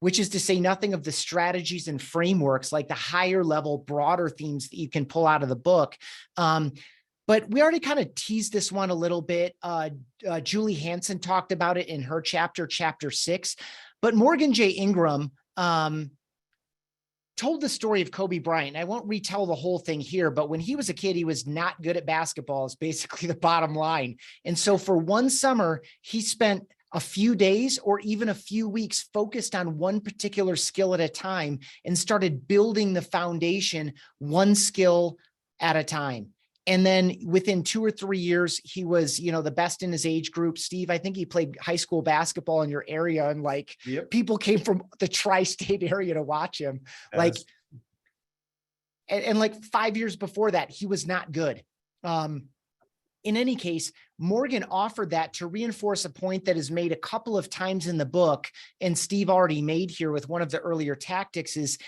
which is to say nothing of the strategies and frameworks, like the higher level, broader themes that you can pull out of the book. But we already kind of teased this one a little bit. Julie Hansen talked about it in her chapter 6, but Morgan J. Ingram, told the story of Kobe Bryant. I won't retell the whole thing here, but when he was a kid, he was not good at basketball is basically the bottom line. And so for one summer, he spent a few days or even a few weeks focused on one particular skill at a time and started building the foundation one skill at a time. And then within 2 or 3 years, he was, the best in his age group. Steve, I think he played high school basketball in your area, and like people came from the tri-state area to watch him. Like, and like 5 years before that, he was not good. In any case, Morgan offered that to reinforce a point that is made a couple of times in the book, and Steve already made here with one of the earlier tactics is,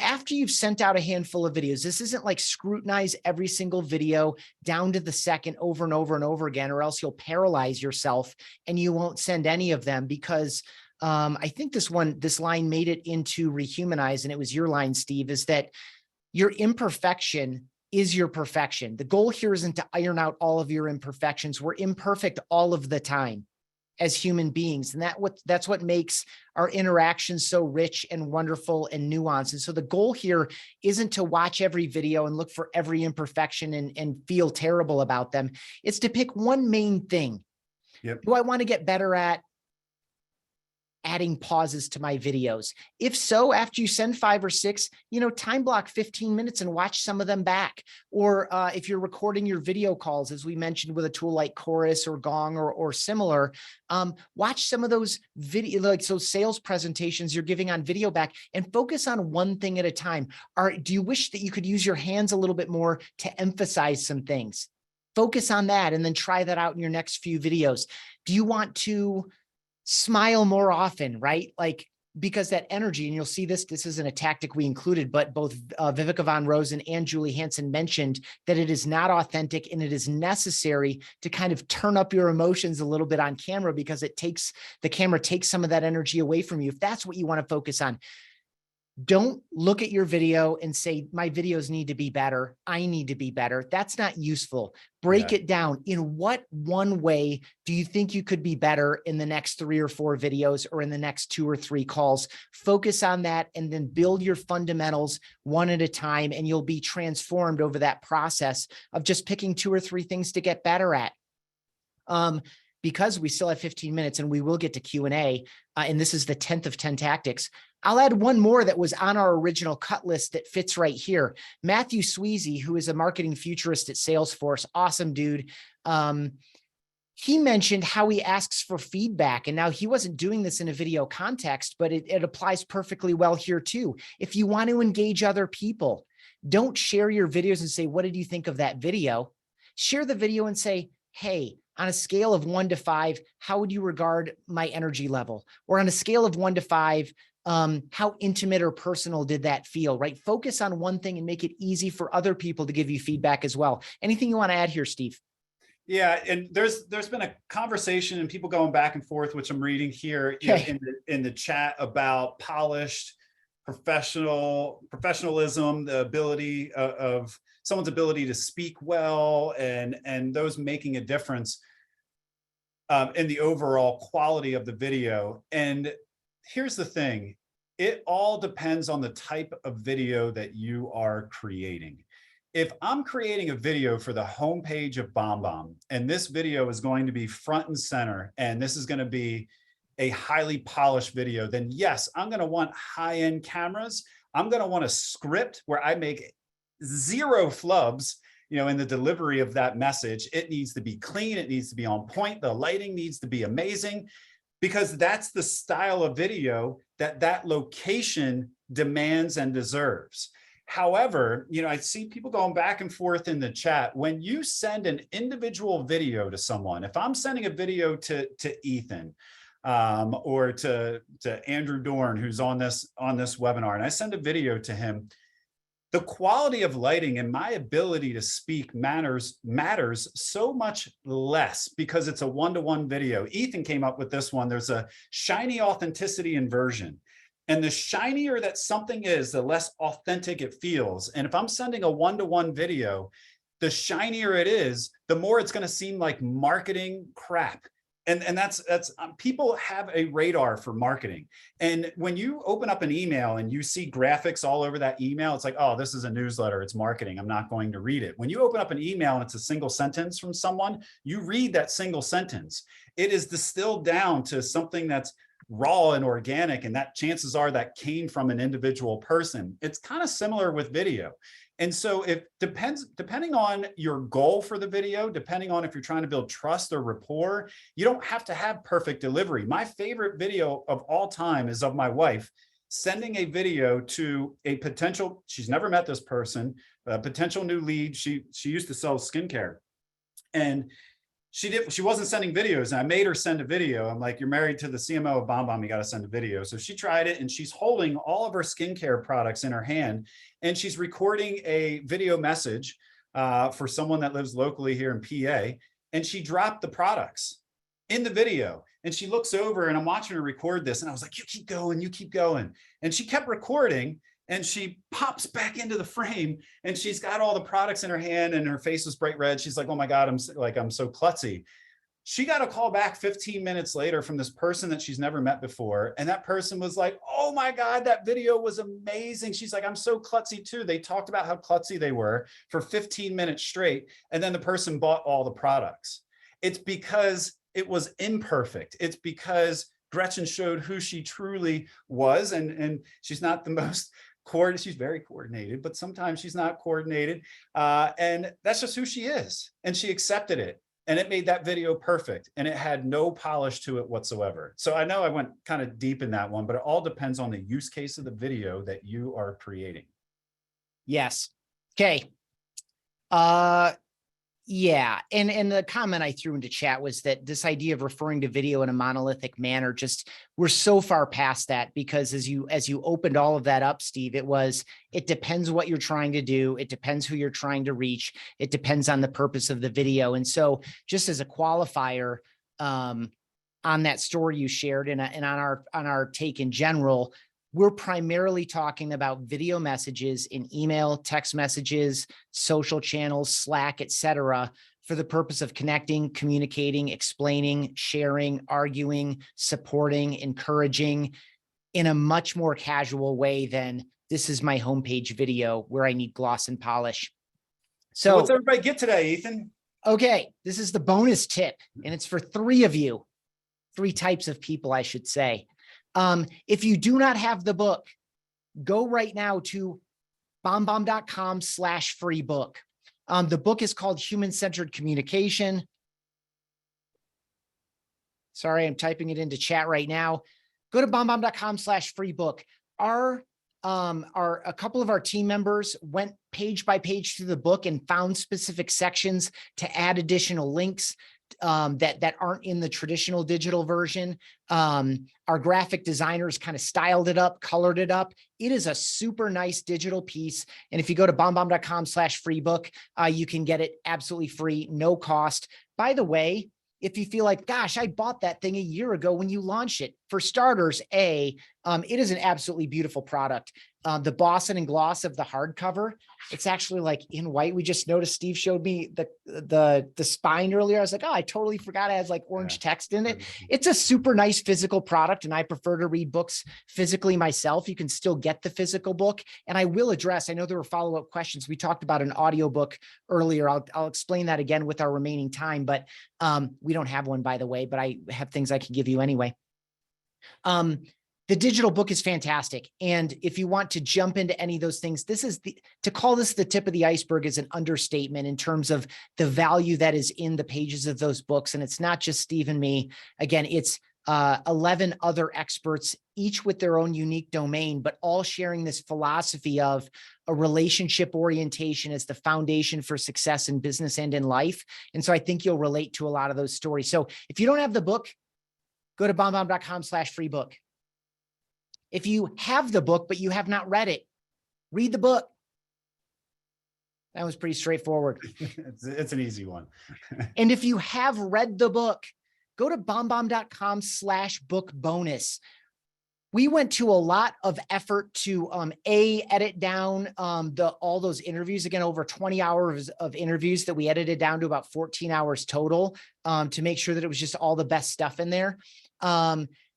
after you've sent out a handful of videos, this isn't like scrutinize every single video down to the second over and over and over again, or else you'll paralyze yourself and you won't send any of them, because I think this line made it into Rehumanize, and it was your line, Steve, is that your imperfection is your perfection. The goal here isn't to iron out all of your imperfections. We're imperfect all of the time as human beings. And that's what makes our interactions so rich and wonderful and nuanced. And so the goal here isn't to watch every video and look for every imperfection and feel terrible about them. It's to pick one main thing. Do I want to get better at adding pauses to my videos? If so, after you send 5 or 6, time block 15 minutes and watch some of them back. Or if you're recording your video calls, as we mentioned with a tool like Chorus or Gong or similar, watch some of those video, like those sales presentations you're giving on video back, and focus on one thing at a time. Do you wish that you could use your hands a little bit more to emphasize some things? Focus on that and then try that out in your next few videos. Do you want to smile more often, right? Like, because that energy, and you'll see this isn't a tactic we included, but both Viveka von Rosen and Julie Hansen mentioned that it is not authentic, and it is necessary to kind of turn up your emotions a little bit on camera, because the camera takes some of that energy away from you. If that's what you want to focus on, don't look at your video and say, my videos need to be better. I need to be better. That's not useful. Break it down. In what one way do you think you could be better in the next 3 or 4 videos, or in the next 2 or 3 calls? Focus on that, and then build your fundamentals one at a time, and you'll be transformed over that process of just picking 2 or 3 things to get better at. Because we still have 15 minutes and we will get to Q&A, and this is the 10th of 10 tactics, I'll add one more that was on our original cut list that fits right here. Matthew Sweezy, who is a marketing futurist at Salesforce, awesome dude. He mentioned how he asks for feedback, and now he wasn't doing this in a video context, but it applies perfectly well here too. If you want to engage other people, don't share your videos and say, what did you think of that video? Share the video and say, hey, on a scale of 1 to 5, how would you regard my energy level? Or on a scale of 1 to 5, how intimate or personal did that feel, right? Focus on one thing and make it easy for other people to give you feedback as well. Anything you want to add here, Steve? Yeah, and there's been a conversation and people going back and forth, which I'm reading here in the chat, about polished professionalism, the ability of someone's ability to speak well, and those making a difference in the overall quality of the video. And here's the thing, it all depends on the type of video that you are creating. If I'm creating a video for the homepage of BombBomb, and this video is going to be front and center, and this is going to be a highly polished video, then yes, I'm going to want high-end cameras. I'm going to want a script where I make 0 flubs, in the delivery of that message. It needs to be clean. It needs to be on point. The lighting needs to be amazing, because that's the style of video that location demands and deserves. However, I see people going back and forth in the chat. When you send an individual video to someone, if I'm sending a video to Ethan or to Andrew Dorn, who's on this webinar, and I send a video to him, the quality of lighting and my ability to speak matters so much less, because it's a one-to-one video. Ethan came up with this one. There's a shiny authenticity inversion. And the shinier that something is, the less authentic it feels. And if I'm sending a one-to-one video, the shinier it is, the more it's going to seem like marketing crap. And that's people have a radar for marketing. And when you open up an email and you see graphics all over that email, it's like, oh, this is a newsletter, it's marketing, I'm not going to read it. When you open up an email and it's a single sentence from someone, you read that single sentence. It is distilled down to something that's raw and organic, and that chances are that came from an individual person. It's kind of similar with video. And so depending on your goal for the video, depending on if you're trying to build trust or rapport, you don't have to have perfect delivery. My favorite video of all time is of my wife sending a video to a potential, she's never met this person, a potential new lead. She used to sell skincare, and she wasn't sending videos, and I made her send a video. I'm like, you're married to the CMO of BombBomb, you got to send a video. So she tried it, and she's holding all of her skincare products in her hand, and she's recording a video message for someone that lives locally here in PA. And she dropped the products in the video, and she looks over, and I'm watching her record this, and I was like, you keep going, you keep going. And she kept recording, and she pops back into the frame, and she's got all the products in her hand, and her face was bright red. She's like, oh my God, I'm so klutzy. She got a call back 15 minutes later from this person that she's never met before. And that person was like, oh my God, that video was amazing. She's like, I'm so klutzy too. They talked about how klutzy they were for 15 minutes straight. And then the person bought all the products. It's because it was imperfect. It's because Gretchen showed who she truly was. And she's not the most she's very coordinated, but sometimes she's not coordinated. And that's just who she is. And she accepted it. And it made that video perfect. And it had no polish to it whatsoever. So I know I went kind of deep in that one, but it all depends on the use case of the video that you are creating. Yes. Okay. Yeah. And the comment I threw into chat was that this idea of referring to video in a monolithic manner, just we're so far past that, because as you opened all of that up, Steve, it depends what you're trying to do. It depends who you're trying to reach. It depends on the purpose of the video. And so just as a qualifier, on that story you shared and on our take in general, we're primarily talking about video messages in email, text messages, social channels, Slack, etc., for the purpose of connecting, communicating, explaining, sharing, arguing, supporting, encouraging in a much more casual way than this is my homepage video where I need gloss and polish. So what's everybody get today, Ethan? Okay, this is the bonus tip, and it's for three of you, three types of people, I should say. If you do not have the book, go right now to bombbomb.com/free book. The book is called Human-Centered Communication. Sorry, I'm typing it into chat right now. Go to bombbomb.com/free book. A couple of our team members went page by page through the book and found specific sections to add additional links that aren't in the traditional digital version. Our graphic designers kind of styled it up, colored it up. It is a super nice digital piece. And if you go to bombbomb.com/free book, you can get it absolutely free, no cost. By the way, if you feel like, gosh, I bought that thing a year ago when you launched it, for starters, it is an absolutely beautiful product. The Boston and gloss of the hardcover, it's actually like in white. We just noticed, Steve showed me the spine earlier. I was like, oh, I totally forgot it has like orange text in it. It's a super nice physical product, and I prefer to read books physically myself. You can still get the physical book. And I will address, I know there were follow-up questions. We talked about an audiobook earlier. I'll explain that again with our remaining time, but we don't have one, by the way, but I have things I can give you anyway. The digital book is fantastic. And if you want to jump into any of those things, to call this the tip of the iceberg is an understatement in terms of the value that is in the pages of those books. And it's not just Steve and me. Again, it's 11 other experts, each with their own unique domain, but all sharing this philosophy of a relationship orientation as the foundation for success in business and in life. And so I think you'll relate to a lot of those stories. So if you don't have the book, go to bombbomb.com/free book. If you have the book, but you have not read it, read the book. That was pretty straightforward. It's an easy one. And if you have read the book, go to bombbomb.com/book bonus. we went to a lot of effort to edit down all those interviews, again, over 20 hours of interviews that we edited down to about 14 hours total, to make sure that it was just all the best stuff in there.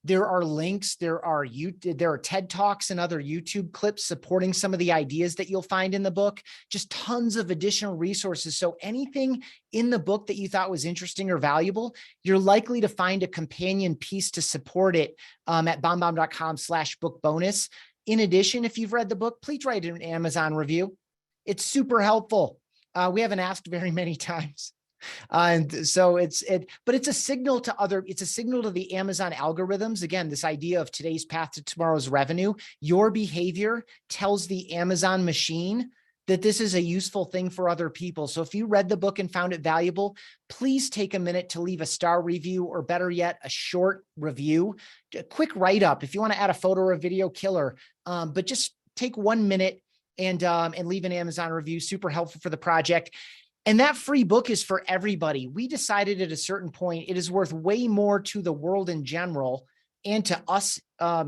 There are links, there are TED Talks and other YouTube clips supporting some of the ideas that you'll find in the book, just tons of additional resources. So anything in the book that you thought was interesting or valuable, you're likely to find a companion piece to support it at bombbomb.com/book bonus. In addition, if you've read the book, please write an Amazon review. It's super helpful. We haven't asked very many times. And so but it's a signal to it's a signal to the Amazon algorithms. Again, this idea of today's path to tomorrow's revenue, your behavior tells the Amazon machine that this is a useful thing for other people. So if you read the book and found it valuable, please take a minute to leave a star review, or better yet, a short review, a quick write-up. If you want to add a photo or a video, killer, but just take 1 minute and leave an Amazon review. Super helpful for the project. And that free book is for everybody. We decided at a certain point, it is worth way more to the world in general and to us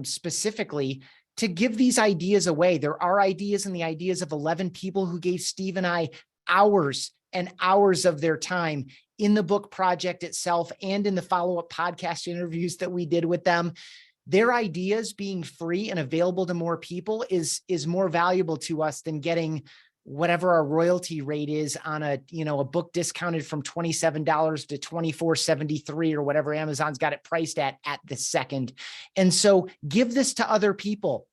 specifically to give these ideas away. There are ideas, and the ideas of 11 people who gave Steve and I hours and hours of their time in the book project itself and in the follow-up podcast interviews that we did with them. Their ideas being free and available to more people is more valuable to us than getting whatever our royalty rate is on a book discounted from $27 to $24.73 or whatever Amazon's got it priced at the second. And so give this to other people.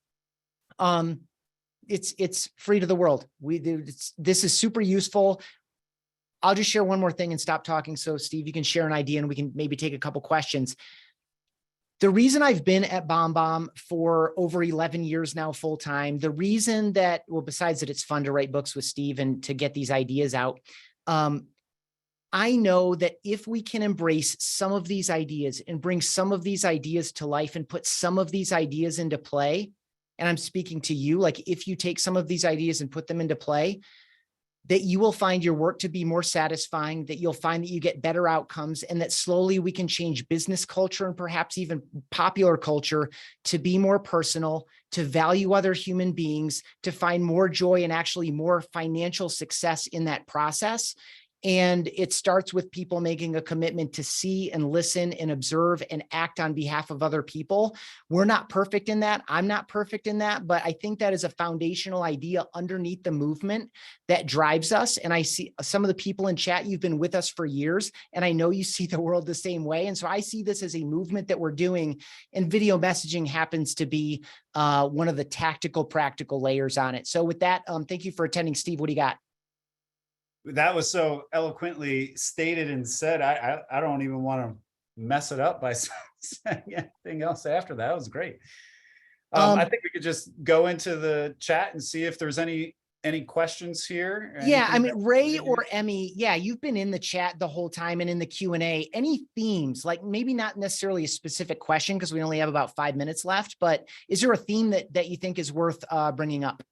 It's free to the world. This is super useful. I'll just share one more thing and stop talking. So Steve, you can share an idea and we can maybe take a couple questions. The reason I've been at BombBomb for over 11 years now, full time, the reason that, well, besides that it's fun to write books with Steve and to get these ideas out, I know that if we can embrace some of these ideas and bring some of these ideas to life and put some of these ideas into play, and I'm speaking to you, like if you take some of these ideas and put them into play, that you will find your work to be more satisfying, that you'll find that you get better outcomes, and that slowly we can change business culture and perhaps even popular culture to be more personal, to value other human beings, to find more joy and actually more financial success in that process. And it starts with people making a commitment to see and listen and observe and act on behalf of other people. We're not perfect in that. I'm not perfect in that, but I think that is a foundational idea underneath the movement that drives us. And I see some of the people in chat, you've been with us for years, and I know you see the world the same way. And so I see this as a movement that we're doing, and video messaging happens to be one of the tactical, practical layers on it. So with that, thank you for attending. Steve, what do you got? That was so eloquently stated and said. I don't even want to mess it up by saying anything else after that. That was great. I think we could just go into the chat and see if there's any questions here. Yeah, I mean, Ray or Emmy, yeah, you've been in the chat the whole time and in the Q&A. Any themes, like maybe not necessarily a specific question because we only have about 5 minutes left, but is there a theme that you think is worth bringing up?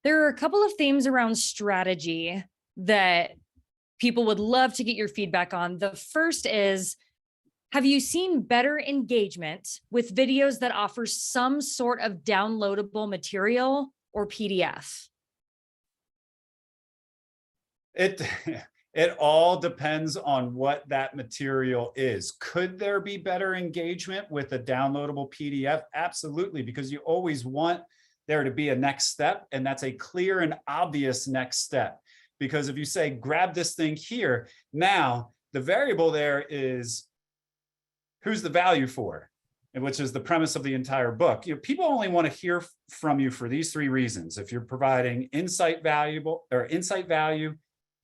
There are a couple of themes around strategy that people would love to get your feedback on. The first is, have you seen better engagement with videos that offer some sort of downloadable material or PDF? It all depends on what that material is. Could there be better engagement with a downloadable PDF? Absolutely, because you always want there to be a next step, and that's a clear and obvious next step. Because if you say, grab this thing here, now the variable there is who's the value for, and which is the premise of the entire book. People only want to hear from you for these three reasons. If you're providing insight value,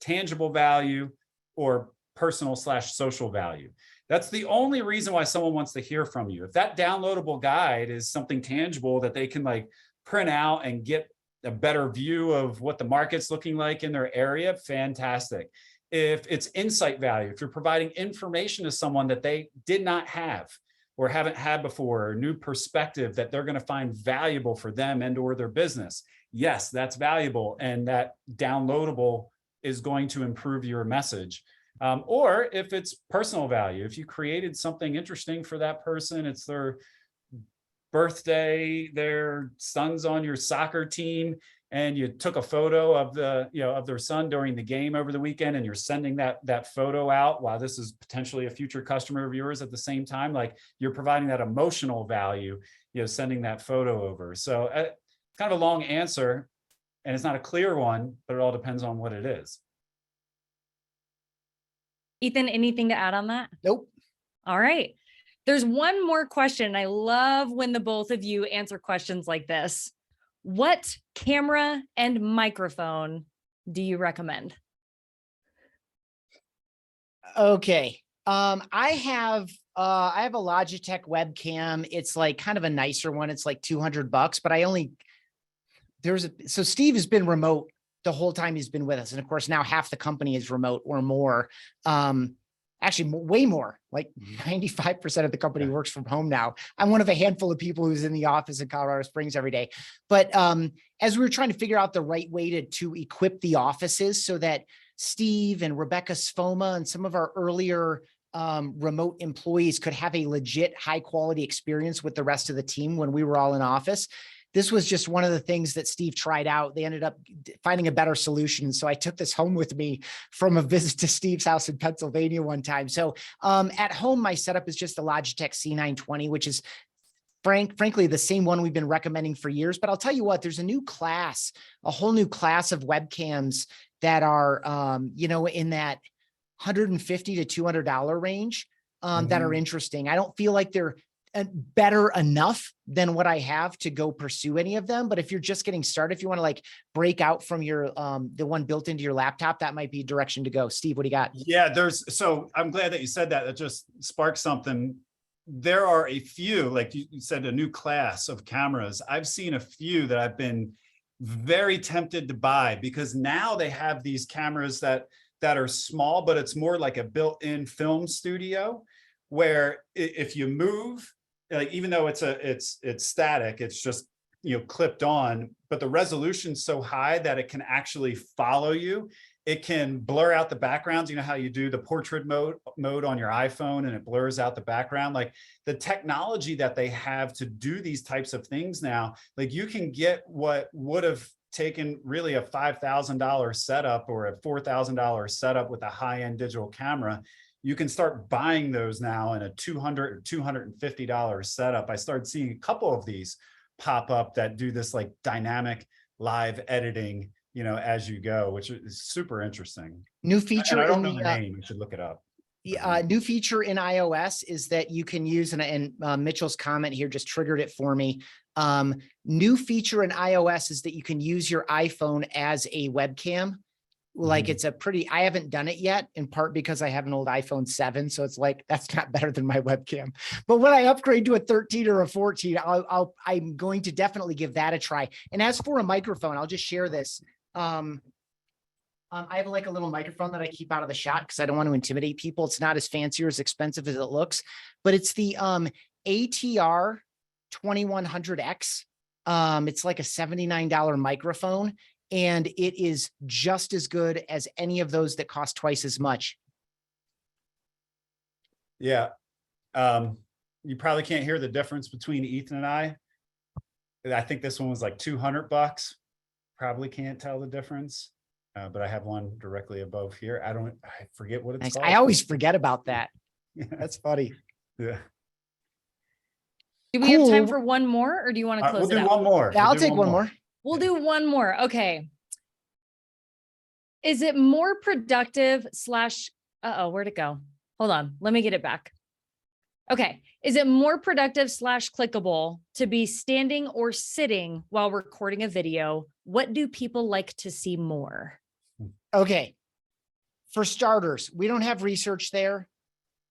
tangible value, or personal/social value. That's the only reason why someone wants to hear from you. If that downloadable guide is something tangible that they can like print out and get a better view of what the market's looking like in their area, fantastic. If it's insight value, if you're providing information to someone that they did not have or haven't had before, or new perspective that they're going to find valuable for them and or their business, yes, that's valuable, and that downloadable is going to improve your message. Or if it's personal value, if you created something interesting for that person, it's their birthday, their son's on your soccer team, and you took a photo of of their son during the game over the weekend, and you're sending that photo out while this is potentially a future customer of yours at the same time, like you're providing that emotional value, sending that photo over. So kind of a long answer, and it's not a clear one, but it all depends on what it is. Ethan, anything to add on that? Nope. All right. There's one more question. I love when the both of you answer questions like this. What camera and microphone do you recommend? Okay. I have a Logitech webcam. It's like kind of a nicer one. It's like $200, but so Steve has been remote the whole time he's been with us. And of course, now half the company is remote or more. Actually, way more, like 95% of the company works from home now. I'm one of a handful of people who's in the office in Colorado Springs every day. But as we were trying to figure out the right way to equip the offices so that Steve and Rebecca Sfoma and some of our earlier remote employees could have a legit high quality experience with the rest of the team when we were all in office, this was just one of the things that Steve tried out. They ended up finding a better solution. So I took this home with me from a visit to Steve's house in Pennsylvania one time. So at home, my setup is just the Logitech C920, which is frankly, the same one we've been recommending for years. But I'll tell you what, there's a whole new class of webcams that are, in that $150 to $200 range that are interesting. I don't feel like they're better enough than what I have to go pursue any of them. But if you're just getting started, if you want to like break out from your, the one built into your laptop, that might be a direction to go. Steve, what do you got? Yeah, so I'm glad that you said that. That just sparked something. There are a few, like you said, a new class of cameras. I've seen a few that I've been very tempted to buy because now they have these cameras that are small, but it's more like a built-in film studio where if you move, like even though it's static, it's just clipped on, but the resolution's so high that it can actually follow you. It can blur out the backgrounds. You know how you do the portrait mode on your iPhone and it blurs out the background? Like the technology that they have to do these types of things now, like you can get what would have taken really a $5,000 setup or a $4,000 setup with a high-end digital camera. You can start buying those now in a $200 or $250 setup. I started seeing a couple of these pop up that do this like dynamic live editing, as you go, which is super interesting. New feature. And I don't know the name. You should look it up. New feature in iOS is that you can use, and Mitchell's comment here just triggered it for me. New feature in iOS is that you can use your iPhone as a webcam. Like it's I haven't done it yet, in part because I have an old iPhone 7. So it's like, that's not better than my webcam. But when I upgrade to a 13 or a 14, I'm going to definitely give that a try. And as for a microphone, I'll just share this. I have like a little microphone that I keep out of the shot because I don't want to intimidate people. It's not as fancy or as expensive as it looks, but it's the ATR 2100X. It's like a $79 microphone. And it is just as good as any of those that cost twice as much. Yeah. You probably can't hear the difference between Ethan and I. I think this one was like $200. Probably can't tell the difference. But I have one directly above here. I forget what it's called. I always forget about that. Yeah. That's funny. Yeah. Do we have time for one more, or do you want to close it out? We'll do one more. Yeah, I'll take one more. We'll do one more. Okay. Is it more productive / where'd it go? Hold on. Let me get it back. Okay. Is it more productive / clickable to be standing or sitting while recording a video? What do people like to see more? Okay. For starters, we don't have research there.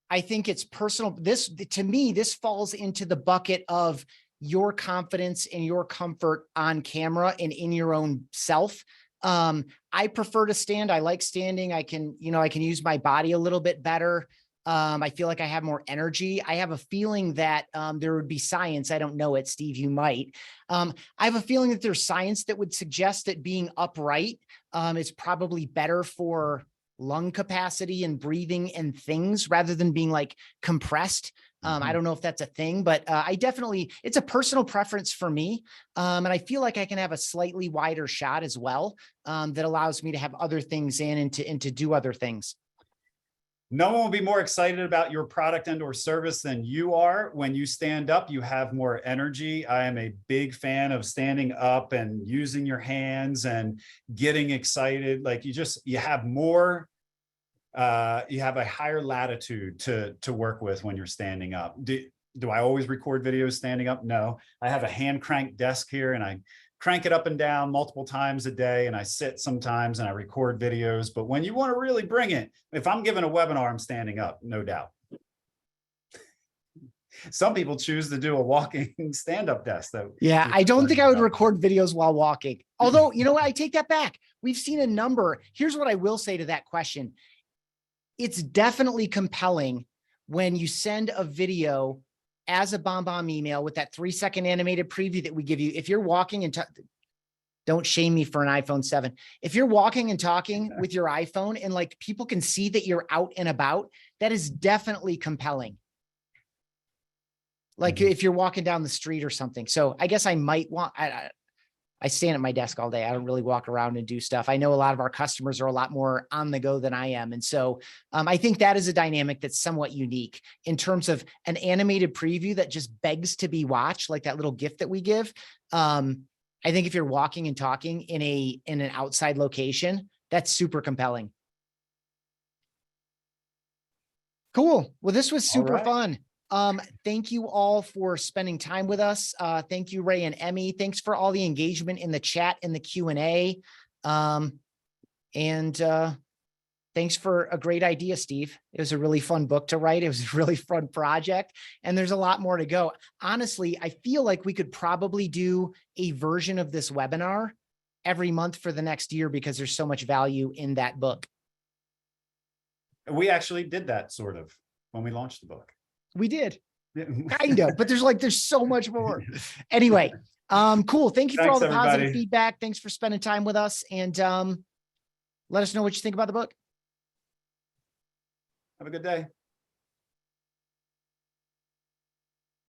I think it's personal. To me, this falls into the bucket of your confidence and your comfort on camera and in your own self. I prefer to stand. I like standing. I can use my body a little bit better. I feel like I have more energy. I have a feeling that there would be science. I don't know it, Steve, you might. I have a feeling that there's science that would suggest that being upright is probably better for lung capacity and breathing and things rather than being like compressed. I don't know if that's a thing, but I definitely, it's a personal preference for me. And I feel like I can have a slightly wider shot as well, that allows me to have other things in and to do other things. No one will be more excited about your product and or service than you are. When you stand up, you have more energy. I am a big fan of standing up and using your hands and getting excited. Like you have more, you have a higher latitude to work with when you're standing up. Do I always record videos standing up? No, I have a hand crank desk here and I crank it up and down multiple times a day, and I sit sometimes and I record videos. But when you want to really bring it, if I'm giving a webinar, I'm standing up, no doubt. Some people choose to do a walking stand-up desk though. Yeah, I don't think I would record videos while walking. Although, you know what, I take that back. We've seen a number. Here's what I will say to that question. It's definitely compelling when you send a video as a bomb email with that 3-second animated preview that we give you. If you're walking and don't shame me for an iPhone 7. If you're walking and talking with your iPhone and like people can see that you're out and about, that is definitely compelling. Like if you're walking down the street or something. So I guess I might want, I stand at my desk all day. I don't really walk around and do stuff. I know a lot of our customers are a lot more on the go than I am. And so I think that is a dynamic that's somewhat unique in terms of an animated preview that just begs to be watched, like that little gift that we give. I think if you're walking and talking in an outside location, that's super compelling. Cool. Well, this was super fun. Thank you all for spending time with us. Thank you, Ray and Emmy. Thanks for all the engagement in the chat and the Q&A. Thanks for a great idea, Steve. It was a really fun book to write. It was a really fun project, and there's a lot more to go. Honestly, I feel like we could probably do a version of this webinar every month for the next year because there's so much value in that book. We actually did that sort of when we launched the book. We did. Kind of, but there's so much more. Anyway, cool. Thank you for all the positive feedback. Thanks for spending time with us, and let us know what you think about the book. Have a good day.